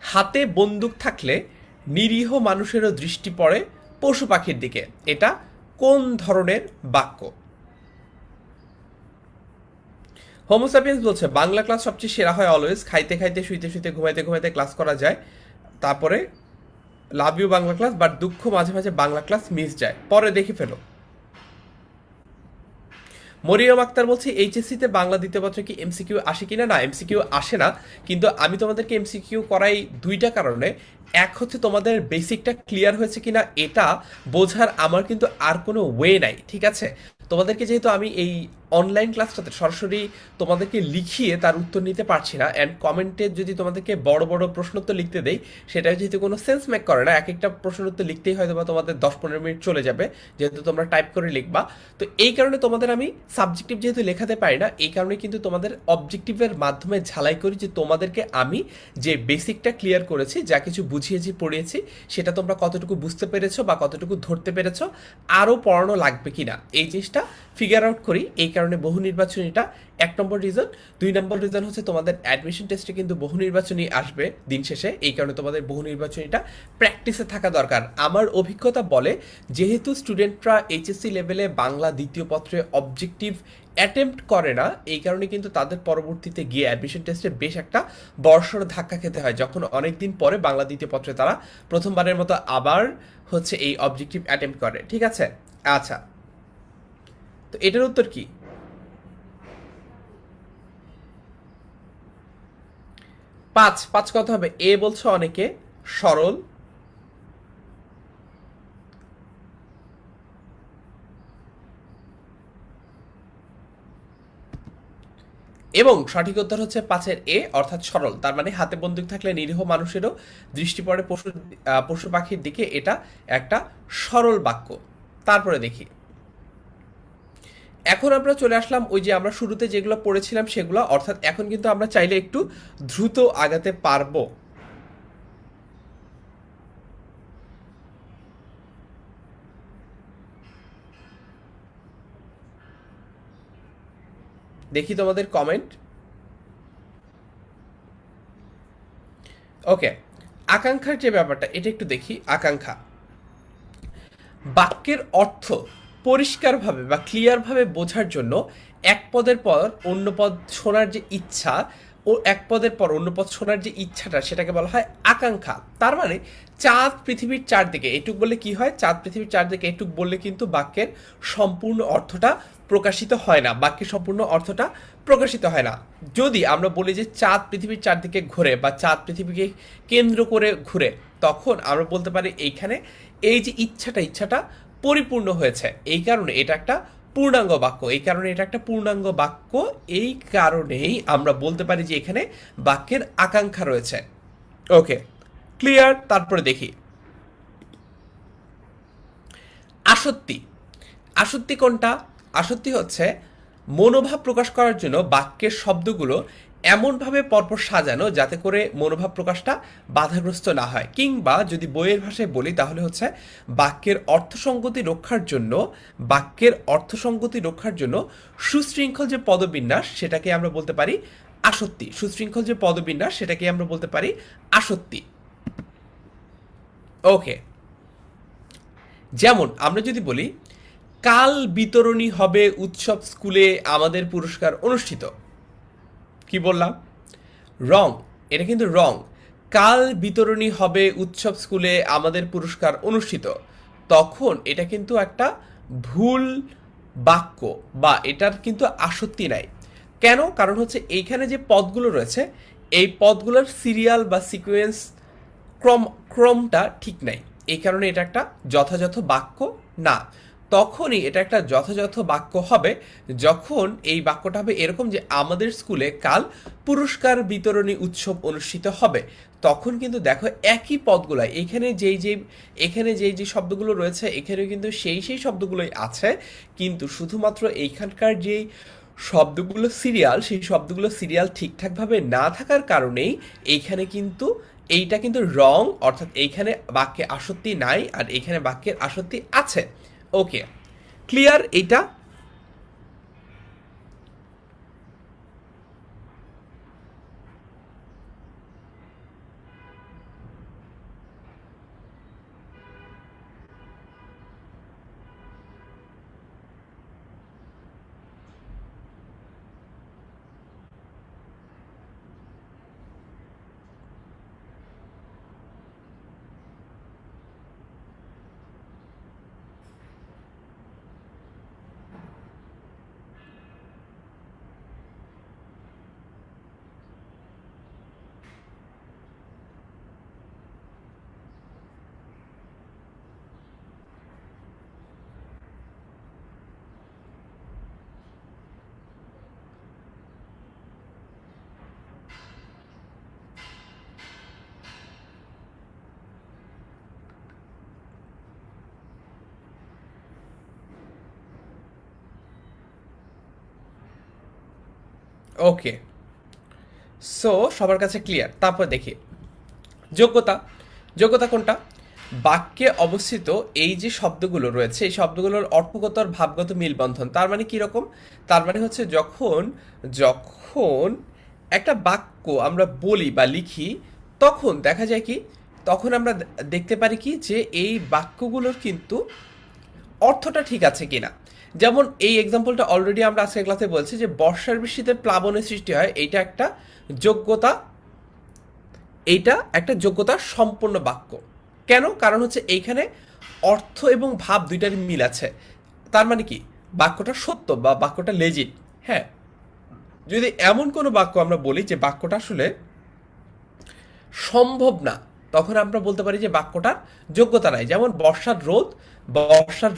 হাতে বন্দুক থাকলে নিরীহ মানুষেরও দৃষ্টি পড়ে পশু পাখির দিকে, এটা কোন ধরনের বাক্য? হোমোসাপিয়েন্স বলছে বাংলা ক্লাস সবচেয়ে সেরা হয় অলওয়েজ, খাইতে খাইতে শুইতে শুইতে ঘুমাইতে ঘুমাইতে ক্লাস করা যায়। তারপরে love you Bangla class, but দুঃখ মাঝে মাঝে বাংলা ক্লাস মিস যায়, পরে দেখে ফেলো। মরিয়ম আক্তার বলছে এইচএসসিতে বাংলা দ্বিতীয় পত্রে কি এমসিকিউ আসে কিনা? না, এমসিকিউ আসে না, কিন্তু আমি তোমাদেরকে এমসিকিউ করাই দুইটা কারণে। এক হচ্ছে তোমাদের বেসিকটা ক্লিয়ার হয়েছে কিনা এটা বোঝার আমার কিন্তু আর কোনো ওয়ে নাই, ঠিক আছে? তোমাদেরকে যেহেতু আমি এই অনলাইন ক্লাসটাতে সরাসরি তোমাদেরকে লিখিয়ে তার উত্তর নিতে পারছি না, অ্যান্ড কমেন্টে যদি তোমাদেরকে বড় বড় প্রশ্ন উত্তর লিখতে দেই সেটা যেহেতু কোনো সেন্স মেক করে না, এক একটা প্রশ্ন উত্তর লিখতেই হয়তো বা তোমাদের 10-15 মিনিট চলে যাবে, যেহেতু তোমরা টাইপ করে লিখবা। তো এই কারণে তোমাদের আমি সাবজেক্টিভ যেহেতু লেখাতে পারি না, এই কারণে কিন্তু তোমাদের অবজেক্টিভের মাধ্যমে ঝালাই করি যে তোমাদেরকে আমি যে বেসিকটা ক্লিয়ার করেছি, যা কিছু বুঝিয়েছি পড়িয়েছি, সেটা তোমরা কতটুকু বুঝতে পেরেছো বা কতটুকু ধরতে পেরেছো, আরও পড়ানো লাগবে কিনা এই জিনিসটা ফিগার আউট করি। এই কারণে বহু নির্বাচনীটা 1 নম্বর রিজন। 2 নম্বর রিজন হচ্ছে তোমাদের অ্যাডমিশন টেস্টে কিন্তু বহু নির্বাচনী আসবে দিন শেষে, এই কারণে তোমাদের বহু নির্বাচনীটা প্র্যাকটিসে থাকা দরকার। আমার অভিজ্ঞতা বলে যেহেতু স্টুডেন্টরা এইচএসসি লেভেলে বাংলা দ্বিতীয় পত্রে অবজেক্টিভ অ্যাটেম্প্ট করে না, এই কারণে কিন্তু তাদের পরবর্তীতে গিয়ে অ্যাডমিশন টেস্টে বেশ একটা বড়সড় ধাক্কা খেতে হয়, যখন অনেক দিন পরে বাংলা দ্বিতীয় পত্রে তারা প্রথমবারের মতো আবার হচ্ছে এই অবজেক্টিভ অ্যাটেম্প্ট করে। ঠিক আছে, আচ্ছা, তো এটার উত্তর কি? পাঁচ পাঁচ কত হবে? এ বলছো অনেকে সরল, এবং সঠিক উত্তর হচ্ছে 5-এর এ অর্থাৎ সরল। তার মানে হাতে বন্দুক থাকলে নিরীহ মানুষেরও দৃষ্টি পড়ে পশু পাখির দিকে, এটা একটা সরল বাক্য। তারপরে দেখি, এখন আমরা চলে আসলাম ওই যে আমরা শুরুতে যেগুলো পড়েছিলাম সেগুলো, অর্থাৎ এখন কিন্তু আমরা চাইলে একটু দ্রুত আগাতে পারবো। দেখি তোমাদের কমেন্ট। ওকে, আকাঙ্ক্ষার যে ব্যাপারটা এটা একটু দেখি। আকাঙ্ক্ষা বাক্যের অর্থ পরিষ্কারভাবে বা ক্লিয়ারভাবে বোঝার জন্য এক পদের পর অন্য পদ শোনার যে ইচ্ছা, ও এক পদের পর অন্য পদ শোনার যে ইচ্ছাটা, সেটাকে বলা হয় আকাঙ্ক্ষা। তার মানে চাঁদ পৃথিবীর চারদিকে, এটুক বললে কি হয়, চাঁদ পৃথিবীর চারদিকে এটুক বললে কিন্তু বাক্যের সম্পূর্ণ অর্থটা প্রকাশিত হয় না, বাক্যের সম্পূর্ণ অর্থটা প্রকাশিত হয় না। যদি আমরা বলি যে চাঁদ পৃথিবীর চারদিকে ঘুরে বা চাঁদ পৃথিবীকে কেন্দ্র করে ঘুরে, তখন আমরা বলতে পারি এইখানে এই যে ইচ্ছাটা পরিপূর্ণ হয়েছে, এই কারণে এটা একটা পূর্ণাঙ্গ বাক্য। এই কারণে এটা একটা পূর্ণাঙ্গ বাক্য, এই কারণেই আমরা বলতে পারি যে এখানে বাক্যের আকাঙ্ক্ষা রয়েছে। ওকে, ক্লিয়ার। তারপরে দেখি আসক্তি। আসক্তি কোনটা? আসক্তি হচ্ছে মনোভাব প্রকাশ করার জন্য বাক্যের শব্দগুলো এমনভাবে পরপর সাজানো যাতে করে মনোভাব প্রকাশটা বাধাগ্রস্ত না হয়, কিংবা যদি বইয়ের ভাষায় বলি তাহলে হচ্ছে বাক্যের অর্থসঙ্গতি রক্ষার জন্য সুশৃঙ্খল যে পদবিন্যাস সেটাকে আমরা বলতে পারি আসক্তি। সুশৃঙ্খল যে পদবিন্যাস সেটাকে আমরা বলতে পারি আসক্তি। ওকে, যেমন আমরা যদি বলি কাল বিতরণী হবে উৎসব স্কুলে আমাদের পুরস্কার অনুষ্ঠিত, কি বললাম? রং, এটা কিন্তু রং। কাল বিতরণী হবে উৎসব স্কুলে আমাদের পুরস্কার অনুষ্ঠিত, তখন এটা কিন্তু একটা ভুল বাক্য বা এটার কিন্তু আসক্তি নাই। কেন? কারণ হচ্ছে এইখানে যে পদগুলো রয়েছে এই পদগুলোর সিরিয়াল বা সিকোয়েন্স ক্রমটা ঠিক নাই, এই কারণে এটা একটা যথাযথ বাক্য না। তখনই এটা একটা যথাযথ বাক্য হবে যখন এই বাক্যটা হবে এরকম যে আমাদের স্কুলে কাল পুরস্কার বিতরণী উৎসব অনুষ্ঠিত হবে। তখন কিন্তু দেখো একই পদগুলো এখানে যেই যে শব্দগুলো রয়েছে এখানে কিন্তু সেই শব্দগুলোই আছে, কিন্তু শুধুমাত্র এইখানকার যেই শব্দগুলো সিরিয়াল, সেই শব্দগুলো সিরিয়াল ঠিকঠাকভাবে না থাকার কারণেই এইখানে কিন্তু এইটা কিন্তু রং, অর্থাৎ এইখানে বাক্যে আসক্তি নাই আর এইখানে বাক্যের আসক্তি আছে। ওকে, ক্লিয়ার এইটা? ওকে, সো সবার কাছে ক্লিয়ার। তারপর দেখি যোগ্যতা। যোগ্যতা কোনটা? বাক্যে অবস্থিত এই যে শব্দগুলো রয়েছে এই শব্দগুলোর অর্থগত আর ভাবগত মিলবন্ধন। তার মানে কীরকম? তার মানে হচ্ছে যখন যখন একটা বাক্য আমরা বলি বা লিখি তখন দেখা যায় কি, তখন আমরা দেখতে পারি কি যে এই বাক্যগুলোর কিন্তু অর্থটা ঠিক আছে কিনা। যেমন এই এক্সাম্পলটা অলরেডি আমরা আজকের ক্লাসে বলছি যে বর্ষার বৃষ্টিতে প্লাবনের সৃষ্টি হয়, এইটা একটা যোগ্যতা, এইটা একটা যোগ্যতা সম্পন্ন বাক্য। কেন? কারণ হচ্ছে এইখানে অর্থ এবং ভাব দুইটার মিল আছে। তার মানে কি বাক্যটা সত্য বা বাক্যটা লেজিট। হ্যাঁ, যদি এমন কোনো বাক্য আমরা বলি যে বাক্যটা আসলে সম্ভব না, তখন আমরা বলতে পারি যে বাক্যটার যোগ্যতা নাই। যেমন বর্ষার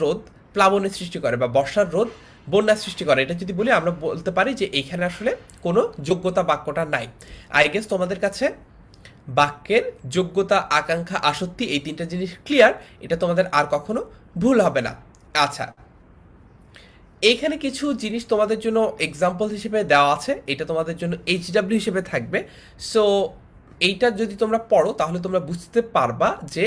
রোদ প্লাবনের সৃষ্টি করে বা বর্ষার রোদ বন্যার সৃষ্টি করে, এটা যদি বলি আমরা বলতে পারি যে এইখানে আসলে কোনো যোগ্যতা বাক্যটা নাই। আই গেস তোমাদের কাছে বাক্যের যোগ্যতা, আকাঙ্ক্ষা, আসক্তি এই তিনটা জিনিস ক্লিয়ার। এটা তোমাদের আর কখনো ভুল হবে না। আচ্ছা, এইখানে কিছু জিনিস তোমাদের জন্য এক্সাম্পল হিসেবে দেওয়া আছে, এটা তোমাদের জন্য HW হিসেবে থাকবে। সো এইটা যদি তোমরা পড়ো তাহলে তোমরা বুঝতে পারবা যে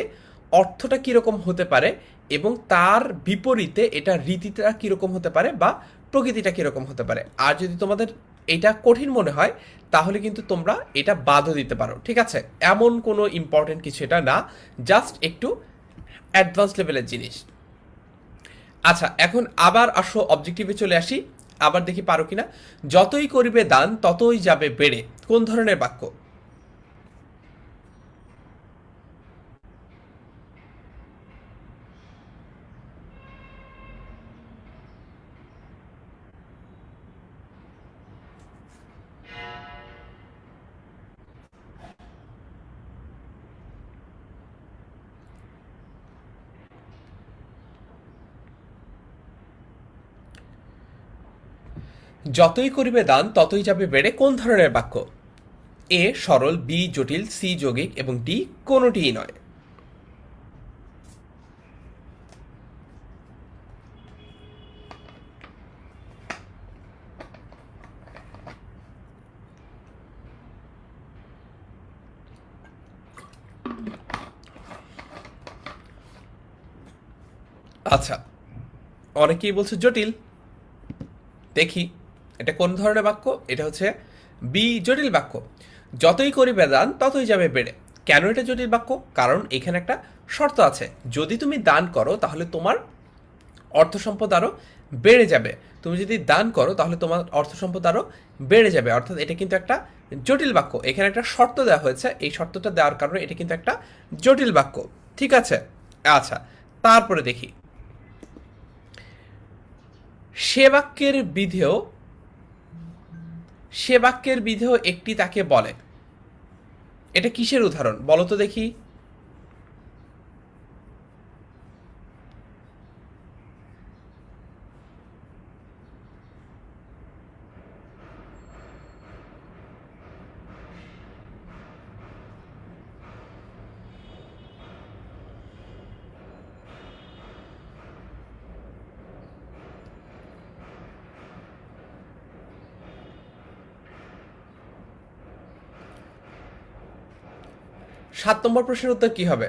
অর্থটা কীরকম হতে পারে এবং তার বিপরীতে এটা রীতিটা কীরকম হতে পারে বা প্রকৃতিটা কীরকম হতে পারে। আর যদি তোমাদের এটা কঠিন মনে হয় তাহলে কিন্তু তোমরা এটা বাদও দিতে পারো, ঠিক আছে? এমন কোনো ইম্পর্টেন্ট কিছু এটা না, জাস্ট একটু অ্যাডভান্স লেভেলের জিনিস। আচ্ছা, এখন আবার আসো অবজেক্টিভে চলে আসি, আবার দেখি পারো কিনা। যতই করিবে দান ততই যাবে বেড়ে, কোন ধরনের বাক্য? যতই করিবে দান ততই যাবে বেড়ে কোন ধরনের বাক্য? এ সরল, বি জটিল, সি যৌগিক এবং ডি কোনোটিই নয়। আচ্ছা, অনেকেই বলছে জটিল। দেখি এটা কোন ধরনের বাক্য? এটা হচ্ছে বি জটিল বাক্য। যতই করিবে দান ততই যাবে বেড়ে। কেন এটা জটিল বাক্য? কারণ এখানে একটা শর্ত আছে, যদি তুমি দান করো তাহলে তোমার অর্থ সম্পদ আরও বেড়ে যাবে। তুমি যদি দান করো তাহলে তোমার অর্থ সম্পদ আরও বেড়ে যাবে, অর্থাৎ এটা কিন্তু একটা জটিল বাক্য। এখানে একটা শর্ত দেওয়া হয়েছে, এই শর্তটা দেওয়ার কারণে এটা কিন্তু একটা জটিল বাক্য, ঠিক আছে? আচ্ছা, তারপরে দেখি সে বাক্যের বিধেয় একটি তাকে বলে। এটা কিসের উদাহরণ বলো তো দেখি? 7 নম্বর প্রশ্নের উত্তর কি হবে?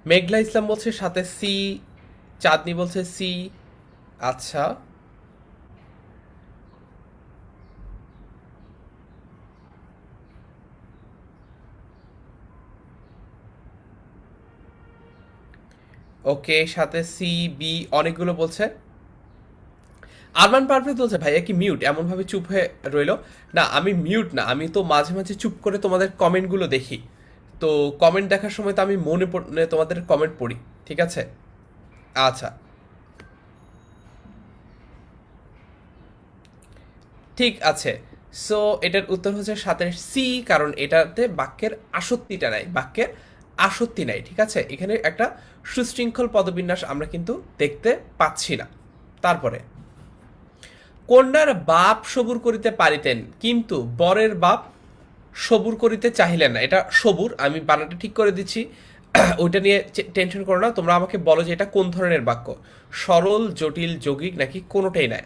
মেঘলা ইসলাম বলছে সাথে সি, চাঁদনি বলছে সি। আচ্ছা, ওকে, সাথে সি, বি অনেকগুলো বলছে। আরমান পারভেজ বলছে ভাইয়া কি মিউট, এমনভাবে চুপ হয়ে রইলো? না, আমি মিউট না, আমি তো মাঝে মাঝে চুপ করে তোমাদের কমেন্টগুলো দেখি। তো কমেন্ট দেখার সময় তো আমি মনে তোমাদের কমেন্ট পড়ি, ঠিক আছে? আচ্ছা, ঠিক আছে। সো এটার উত্তর হচ্ছে সাথে সি, কারণ এটাতে বাক্যের আসক্তিটা নাই, বাক্যের আসক্তি নাই, ঠিক আছে? এখানে একটা সুশৃঙ্খল পদবিন্যাস আমরা কিন্তু দেখতে পাচ্ছি না। তারপরে কন্যার বাপ সবুর করিতে পারিতেন কিন্তু বরের বাপ সবুর করিতে চাহিলেন না। এটা সবুর, আমি বানানটা ঠিক করে দিচ্ছি। ওইটা নিয়ে টেনশন করো না, তোমরা আমাকে বলো যে এটা কোন ধরনের বাক্য, সরল, জটিল, যৌগিক নাকি কোনোটাই নাই।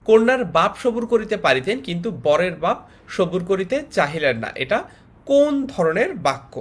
কন্যার বাপ সবুর করিতে পারিতেন কিন্তু বরের বাপ সবুর করিতে চাহিলেন না, এটা কোন ধরনের বাক্য?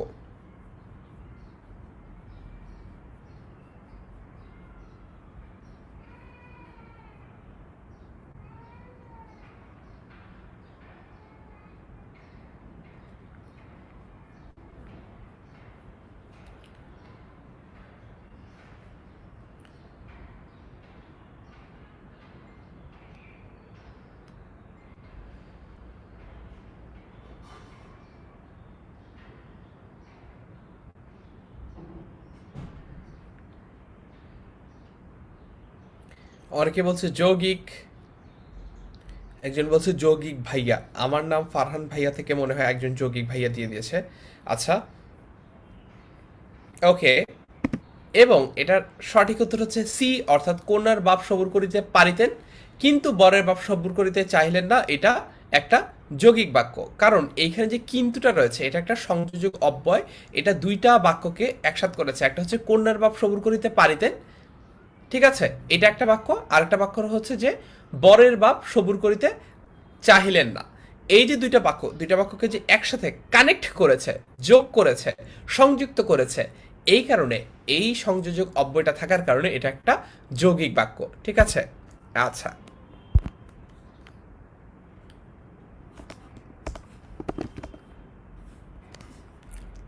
অনেকে বলছে যৌগিক, একজন বলছে যৌগিক ভাইয়া, আমার নাম ফারহান ভাইয়া থেকে মনে হয় একজন যৌগিক ভাইয়া দিয়ে দিয়েছে। আচ্ছা, ওকে, এবং এটার সঠিক উত্তর হচ্ছে সি, অর্থাৎ কন্যার বাপ সবুর করিতে পারিতেন কিন্তু বরের বাপ সবুর করিতে চাইলেন না, এটা একটা যৌগিক বাক্য। কারণ এইখানে যে কিন্তুটা রয়েছে এটা একটা সংযোজক অব্যয়, এটা দুইটা বাক্যকে একসাথ করেছে। একটা হচ্ছে কন্যার বাপ সবুর করিতে পারিতেন, ঠিক আছে, এটা একটা বাক্য। আর একটা বাক্য হচ্ছে যে বরের বাপ সবুর করিতে চাহিলেন না। এই যে দুইটা বাক্য, দুইটা বাক্যকে যে একসাথে কানেক্ট করেছে, যোগ করেছে, সংযুক্ত করেছে, এই কারণে এই সংযোজক অব্যয়টা থাকার কারণে এটা একটা যৌগিক বাক্য, ঠিক আছে। আচ্ছা,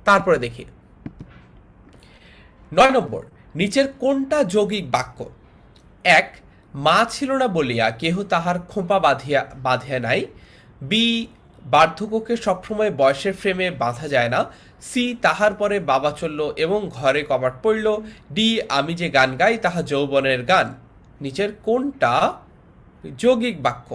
তারপরে দেখি 9 নম্বর, নিচের কোনটা যৌগিক বাক্য? এক, মা ছিল না বলিয়া কেহ তাহার খোঁপা বাঁধিয়া নাই। বি, বার্ধক্যকে সবসময় বয়সের ফ্রেমে বাঁধা যায় না। সি, তাহার পরে বাবা চলল এবং ঘরে কবাট পড়ল। ডি, আমি যে গান গাই তাহা যৌবনের গান। নিচের কোনটা যৌগিক বাক্য?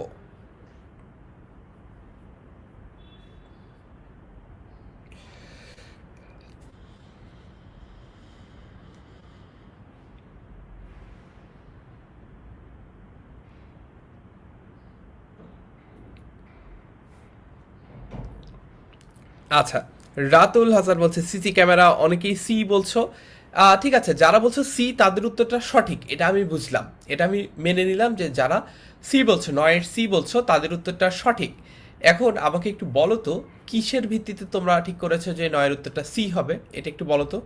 আচ্ছা, রাতুল হাসান বলছে সিসি ক্যামেরা, অনেকেই সি বলছো। ঠিক আছে, যারা বলছো সি তাদের উত্তরটা সঠিক, এটা আমি বুঝলাম, এটা আমি মেনে নিলাম যে যারা সি বলছো, নয়ের সি বলছো, তাদের উত্তরটা সঠিক। এখন আমাকে একটু বলো তো কিসের ভিত্তিতে তোমরা ঠিক করেছো যে নয়ের উত্তরটা সি হবে, এটা একটু বলো তো।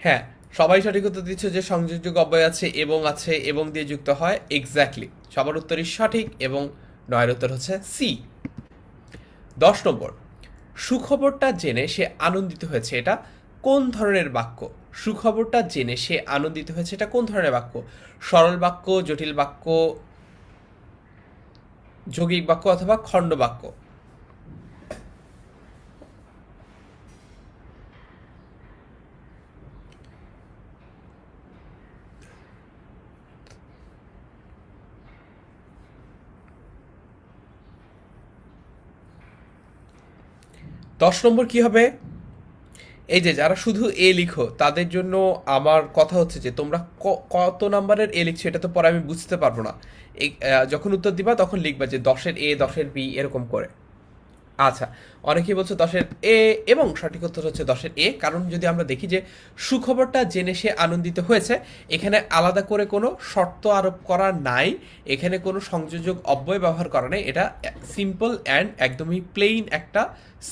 হ্যাঁ, সবাই সঠিক উত্তর দিচ্ছে যে সংযোজক অব্যয় আছে এবং দিয়ে যুক্ত হয়, এক্স্যাক্টলি সবার উত্তরই সঠিক এবং নয়ের উত্তর হচ্ছে সি। 10 নম্বর, সুখবরটা জেনে সে আনন্দিত হয়েছে, এটা কোন ধরনের বাক্য? সুখবরটা জেনে সে আনন্দিত হয়েছে, এটা কোন ধরনের বাক্য? সরল বাক্য, জটিল বাক্য, যৌগিক বাক্য অথবা খণ্ড বাক্য? 10 নম্বর কি হবে? এই যে যারা শুধু এ লিখো তাদের জন্য আমার কথা হচ্ছে যে তোমরা কত নাম্বারের এ লিখছো এটা তো পরে আমি বুঝতে পারবো না। যখন উত্তর দিবা তখন লিখবা যে 10-এর এ, 10-এর বি, এরকম করে। আচ্ছা, অনেকেই বলছে 10-এর এ, এবং সঠিক উত্তর হচ্ছে 10-এর এ। কারণ যদি আমরা দেখি যে সুখবরটা জেনে সে আনন্দিত হয়েছে, এখানে আলাদা করে কোনো শর্ত আরোপ করা নাই, এখানে কোনো সংযোজক অব্যয় ব্যবহার করা নাই, এটা সিম্পল অ্যান্ড একদমই প্লেইন একটা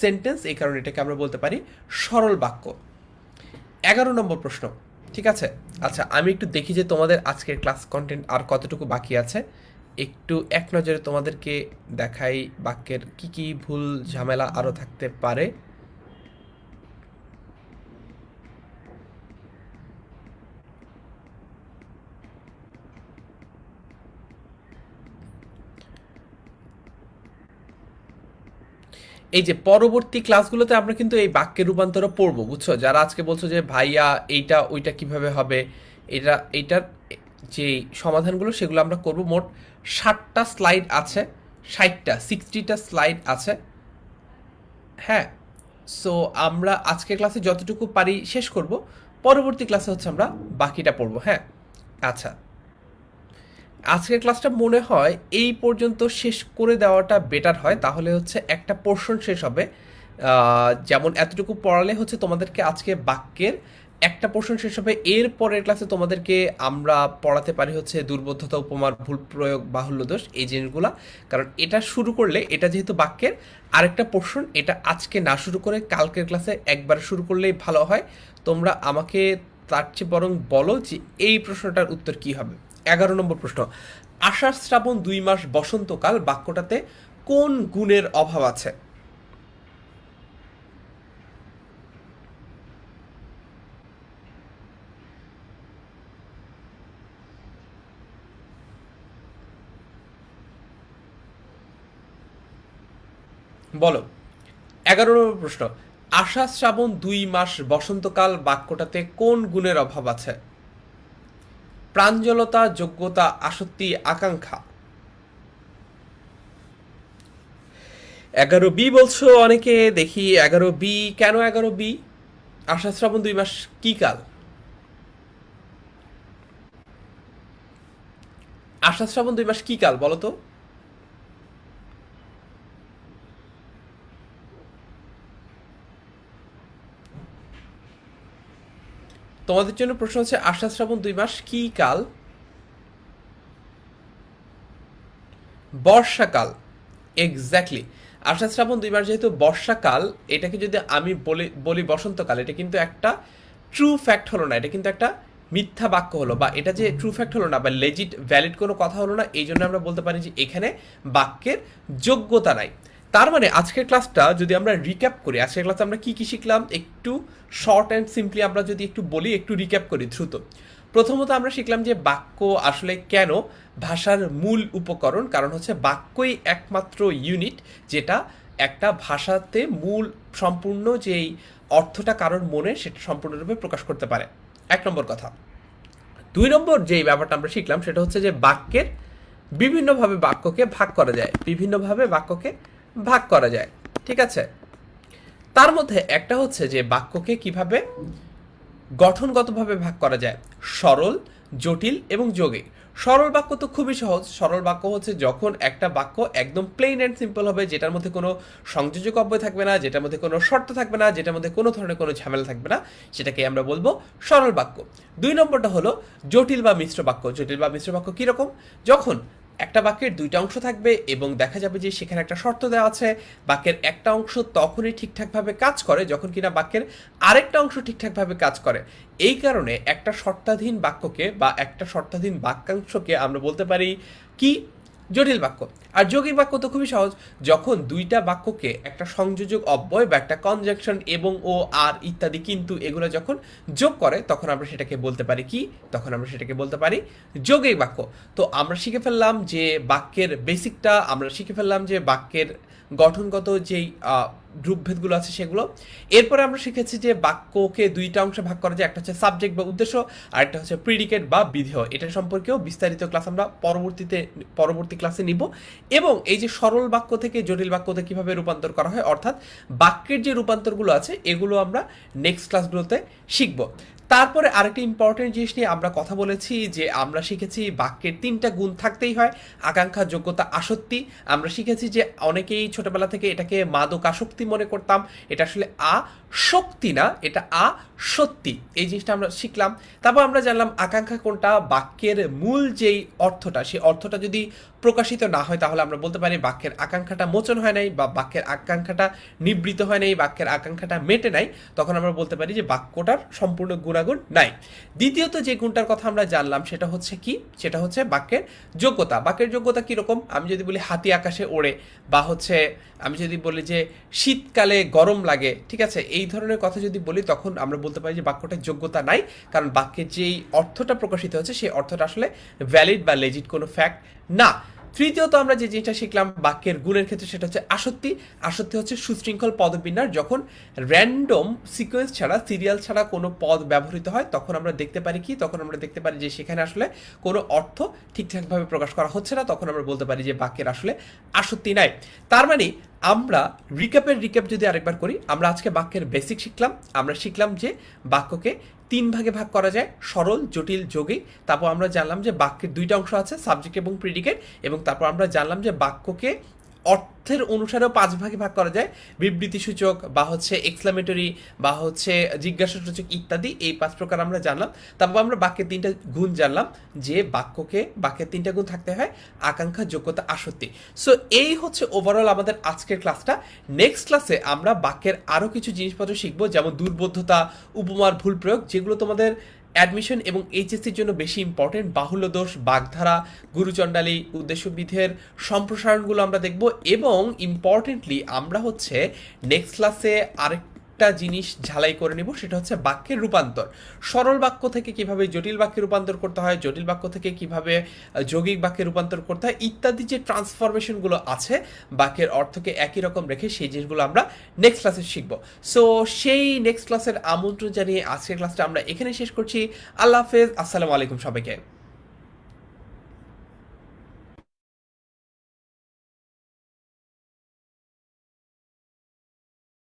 সেন্টেন্স, এই কারণে এটাকে আমরা বলতে পারি সরল বাক্য। 11 নম্বর প্রশ্ন, ঠিক আছে। আচ্ছা, আমি একটু দেখি যে তোমাদের আজকের ক্লাস কন্টেন্ট আর কতটুকু বাকি আছে, একটু এক নজরে তোমাদেরকে দেখাই বাক্যের কি কি ভুল ঝামেলা আরও থাকতে পারে। এই যে পরবর্তী ক্লাসগুলোতে আমরা কিন্তু এই বাক্যের রূপান্তর পড়বো, বুঝছো? যারা আজকে বলছো যে ভাইয়া এইটা ওইটা কিভাবে হবে, এইটার যে সমাধানগুলো সেগুলো আমরা করব। মোট 60টা স্লাইড আছে, 60টা স্লাইড আছে। হ্যাঁ, সো আমরা আজকের ক্লাসে যতটুকু পারি শেষ করব, পরবর্তী ক্লাসে হচ্ছে আমরা বাকিটা পড়বো। হ্যাঁ, আচ্ছা, আজকের ক্লাসটা মনে হয় এই পর্যন্ত শেষ করে দেওয়াটা বেটার হয়, তাহলে হচ্ছে একটা পোর্শন শেষ হবে। যেমন এতটুকু পড়ালে হচ্ছে তোমাদেরকে আজকে বাক্যের একটা পোর্শন শেষ হবে। এর পরের ক্লাসে তোমাদেরকে আমরা পড়াতে পারি হচ্ছে দুর্বোধ্যতা, উপমার ভুল প্রয়োগ, বাহুল্য দোষ, এই জিনিসগুলা। কারণ এটা শুরু করলে, এটা যেহেতু বাক্যের আরেকটা পোর্শন, এটা আজকে না শুরু করে কালকের ক্লাসে একবার শুরু করলেই ভালো হয়। তোমরা আমাকে তার চেয়ে বরং বলো যে এই প্রশ্নটার উত্তর কি হবে। 11 নম্বর প্রশ্ন, আষাঢ় শ্রাবণ 2 মাস বসন্তকাল বাক্যটাতে কোন গুণের অভাব আছে? বলো। 11 নম্বর প্রশ্ন, আষাঢ় শ্রাবণ 2 মাস বসন্তকাল বাক্যটাতে কোন গুণের অভাব আছে? প্রাঞ্জলতা, যোগ্যতা, আসক্তি, আকাঙ্ক্ষা। 11 বি বলছো অনেকে, দেখি 11 বি। কেন 11 বি? আষাঢ় শ্রাবণ 2 মাস কি কাল? আষাঢ় শ্রাবণ 2 মাস কি কাল বলো তো? তোমাদের জন্য প্রশ্ন হচ্ছে আষাঢ় শ্রাবণ 2 মাস কি কাল? বর্ষাকাল। এক্স্যাক্টলি। আষাঢ় শ্রাবণ 2 মাস যেহেতু বর্ষাকাল, এটাকে যদি আমি বলি বলি বসন্তকাল, এটা কিন্তু একটা ট্রু ফ্যাক্ট হলো না, এটা কিন্তু একটা মিথ্যা বাক্য হলো, বা এটা যে ট্রু ফ্যাক্ট হলো না বা লেজিট ভ্যালিড কোনো কথা হলো না। এই জন্য আমরা বলতে পারি যে এখানে বাক্যের যোগ্যতা নাই। তার মানে আজকের ক্লাসটা যদি আমরা রিক্যাপ করি, আজকের ক্লাসে আমরা কি কি শিখলাম একটু শর্ট অ্যান্ড সিম্পলি আমরা যদি একটু বলি, একটু রিক্যাপ করি দ্রুত। প্রথমত আমরা শিখলাম যে বাক্য আসলে কেন ভাষার মূল উপকরণ, কারণ হচ্ছে বাক্যই একমাত্র ইউনিট যেটা একটা ভাষাতে মূল সম্পূর্ণ যেই অর্থটা কারোর মনে সেটা সম্পূর্ণরূপে প্রকাশ করতে পারে। 1 নম্বর কথা। 2 নম্বর যেই ব্যাপারটা আমরা শিখলাম সেটা হচ্ছে যে বাক্যের বিভিন্নভাবে বাক্যকে ভাগ করা যায়, বিভিন্নভাবে বাক্যকে ভাগ করা যায়। ঠিক আছে, তার মধ্যে একটা হচ্ছে যে বাক্যকে কিভাবে গঠনগতভাবে ভাগ করা যায়, সরল, জটিল এবং যৌগিক। সরল বাক্য তো খুবই সহজ। সরল বাক্য হচ্ছে যখন একটা বাক্য একদম প্লেন অ্যান্ড সিম্পল হবে, যেটার মধ্যে কোনো সংযোজক অব্যয় থাকবে না, যেটার মধ্যে কোনো শর্ত থাকবে না, যেটার মধ্যে কোনো ধরনের কোনো ঝামেলা থাকবে না, সেটাকে আমরা বলবো সরল বাক্য। 2 নম্বরটা হলো জটিল বা মিশ্র বাক্য। জটিল বা মিশ্র বাক্য কীরকম? যখন একটা বাক্যের 2টা অংশ থাকবে এবং দেখা যাবে যে সেখানে একটা শর্ত দেওয়া আছে, বাক্যের একটা অংশ তখনই ঠিকঠাকভাবে কাজ করে যখন কিনা বাক্যের আরেকটা অংশ ঠিকঠাকভাবে কাজ করে। এই কারণে একটা শর্তাধীন বাক্যকে বা একটা শর্তাধীন বাক্যাংশকে আমরা বলতে পারি কি? জটিল বাক্য। আর যৌগিক বাক্য তো খুবই সহজ, যখন 2টা বাক্যকে একটা সংযোজক অব্যয় বা একটা কনজাংশন এবং ও আর ইত্যাদি কিন্তু এগুলো যখন যোগ করে তখন আমরা সেটাকে বলতে পারি কি? তখন আমরা সেটাকে বলতে পারি যৌগিক বাক্য। তো আমরা শিখে ফেললাম যে বাক্যের বেসিকটা, আমরা শিখে ফেললাম যে বাক্যের গঠনগত যেই রূপভেদগুলো আছে সেগুলো। এরপরে আমরা শিখেছি যে বাক্যকে 2টা অংশে ভাগ করা যায়, একটা হচ্ছে সাবজেক্ট বা উদ্দেশ্য, আর একটা হচ্ছে প্রিডিকেট বা বিধেয়। এটা সম্পর্কেও বিস্তারিত ক্লাস আমরা পরবর্তী ক্লাসে নিব। এবং এই যে সরল বাক্য থেকে জটিল বাক্যতে কিভাবে রূপান্তর করা হয়, অর্থাৎ বাক্যের যে রূপান্তরগুলো আছে এগুলো আমরা নেক্সট ক্লাসগুলোতে শিখব। তারপরে আরেকটি ইম্পর্টেন্ট জিনিস নিয়ে আমরা কথা বলেছি যে আমরা শিখেছি বাক্যের 3টা গুণ থাকতেই হয়, আকাঙ্ক্ষা, যোগ্যতা, আসক্তি। আমরা শিখেছি যে অনেকেই ছোটবেলা থেকে এটাকে মাদক আসক্তি মনে করতাম, এটা আসলে শক্তি না, এটা সত্যি। এই জিনিসটা আমরা শিখলাম। তারপর আমরা জানলাম আকাঙ্ক্ষা কোনটা, বাক্যের মূল যেই অর্থটা সেই অর্থটা যদি প্রকাশিত না হয় তাহলে আমরা বলতে পারি বাক্যের আকাঙ্ক্ষাটা মোচন হয় নাই, বা বাক্যের আকাঙ্ক্ষাটা নিবৃত হয় নাই, বাক্যের আকাঙ্ক্ষাটা মেটে নাই, তখন আমরা বলতে পারি যে বাক্যটার সম্পূর্ণ গুণাগুণ নাই। দ্বিতীয়ত যে গুণটার কথা আমরা জানলাম সেটা হচ্ছে কি? সেটা হচ্ছে বাক্যের যোগ্যতা। বাক্যের যোগ্যতা কীরকম? আমি যদি বলি হাতি আকাশে ওড়ে, বা হচ্ছে আমি যদি বলি যে শীতকালে গরম লাগে, ঠিক আছে, এই ধরনের কথা যদি বলি তখন আমরা বলতে পারি যে বাক্যটার যোগ্যতা নাই, কারণ বাক্যের যেই অর্থটা প্রকাশিত হচ্ছে সেই অর্থটা আসলে ভ্যালিড বা লেজিট কোনো ফ্যাক্ট না। তৃতীয়ত আমরা যে জিনিসটা শিখলাম বাক্যের গুণের ক্ষেত্রে সেটা হচ্ছে আসক্তি। আসক্তি হচ্ছে সুশৃঙ্খল পদবিন্যাস, যখন র্যান্ডম সিকোয়েন্স ছাড়া সিরিয়াল ছাড়া কোনো পদ ব্যবহৃত হয় তখন আমরা দেখতে পারি কি, তখন আমরা দেখতে পারি যে সেখানে আসলে কোনো অর্থ ঠিকঠাকভাবে প্রকাশ করা হচ্ছে না, তখন আমরা বলতে পারি যে বাক্যের আসলে আসক্তি নাই। তার মানে আমরা রিক্যাপ যদি আরেকবার করি, আমরা আজকে বাক্যের বেসিক শিখলাম। আমরা শিখলাম যে বাক্যকে 3 ভাগে ভাগ করা যায়, সরল, জটিল, যৌগিক। তারপর আমরা জানলাম যে বাক্যের 2টা অংশ আছে, সাবজেক্ট এবং প্রিডিকেট। এবং তারপর আমরা জানলাম যে বাক্যকে অর্থের অনুসারেও 5 ভাগে ভাগ করা যায়, বিবৃতিসূচক বা হচ্ছে এক্সক্লামেটরি বা হচ্ছে জিজ্ঞাসাসূচক ইত্যাদি। এই 5 প্রকার আমরা জানলাম। তারপর আমরা বাক্যের 3টা গুণ জানলাম, যে বাক্যের 3টা গুণ থাকতে হয়: আকাঙ্ক্ষা, যোগ্যতা, আসক্তি। সো এই হচ্ছে ওভারঅল আমাদের আজকের ক্লাসটা। নেক্সট ক্লাসে আমরা বাক্যের আরও কিছু জিনিসপত্র শিখবো, যেমন দুর্বোধ্যতা, উপমার ভুল প্রয়োগ, যেগুলো তোমাদের অ্যাডমিশন এবং এইচএসসির জন্য বেশি ইম্পর্টেন্ট। বাহুল্য দোষ, বাগধারা, গুরুচণ্ডালী, উদ্দেশ্যবিধের সম্প্রসারণগুলো আমরা দেখব। এবং ইম্পর্টেন্টলি আমরা হচ্ছে নেক্সট ক্লাসে আরেকটা জিনিস ঝালাই করে নিব, সেটা হচ্ছে বাক্যের রূপান্তর। সরল বাক্য থেকে কিভাবে জটিল বাক্যে রূপান্তর করতে হয়, জটিল বাক্য থেকে কিভাবে যৌগিক বাক্যে রূপান্তর করতে হয়, ইত্যাদি যে ট্রান্সফরমেশনগুলো আছে বাক্যের অর্থকে একই রকম রেখে, সেই জিনিসগুলো আমরা নেক্সট ক্লাসে শিখবো। সো সেই নেক্সট ক্লাসের আমন্ত্রণ জানিয়ে আজকের ক্লাসটা আমরা এখানে শেষ করছি। আল্লাহ হাফেজ, আসসালামু আলাইকুম সবাইকে।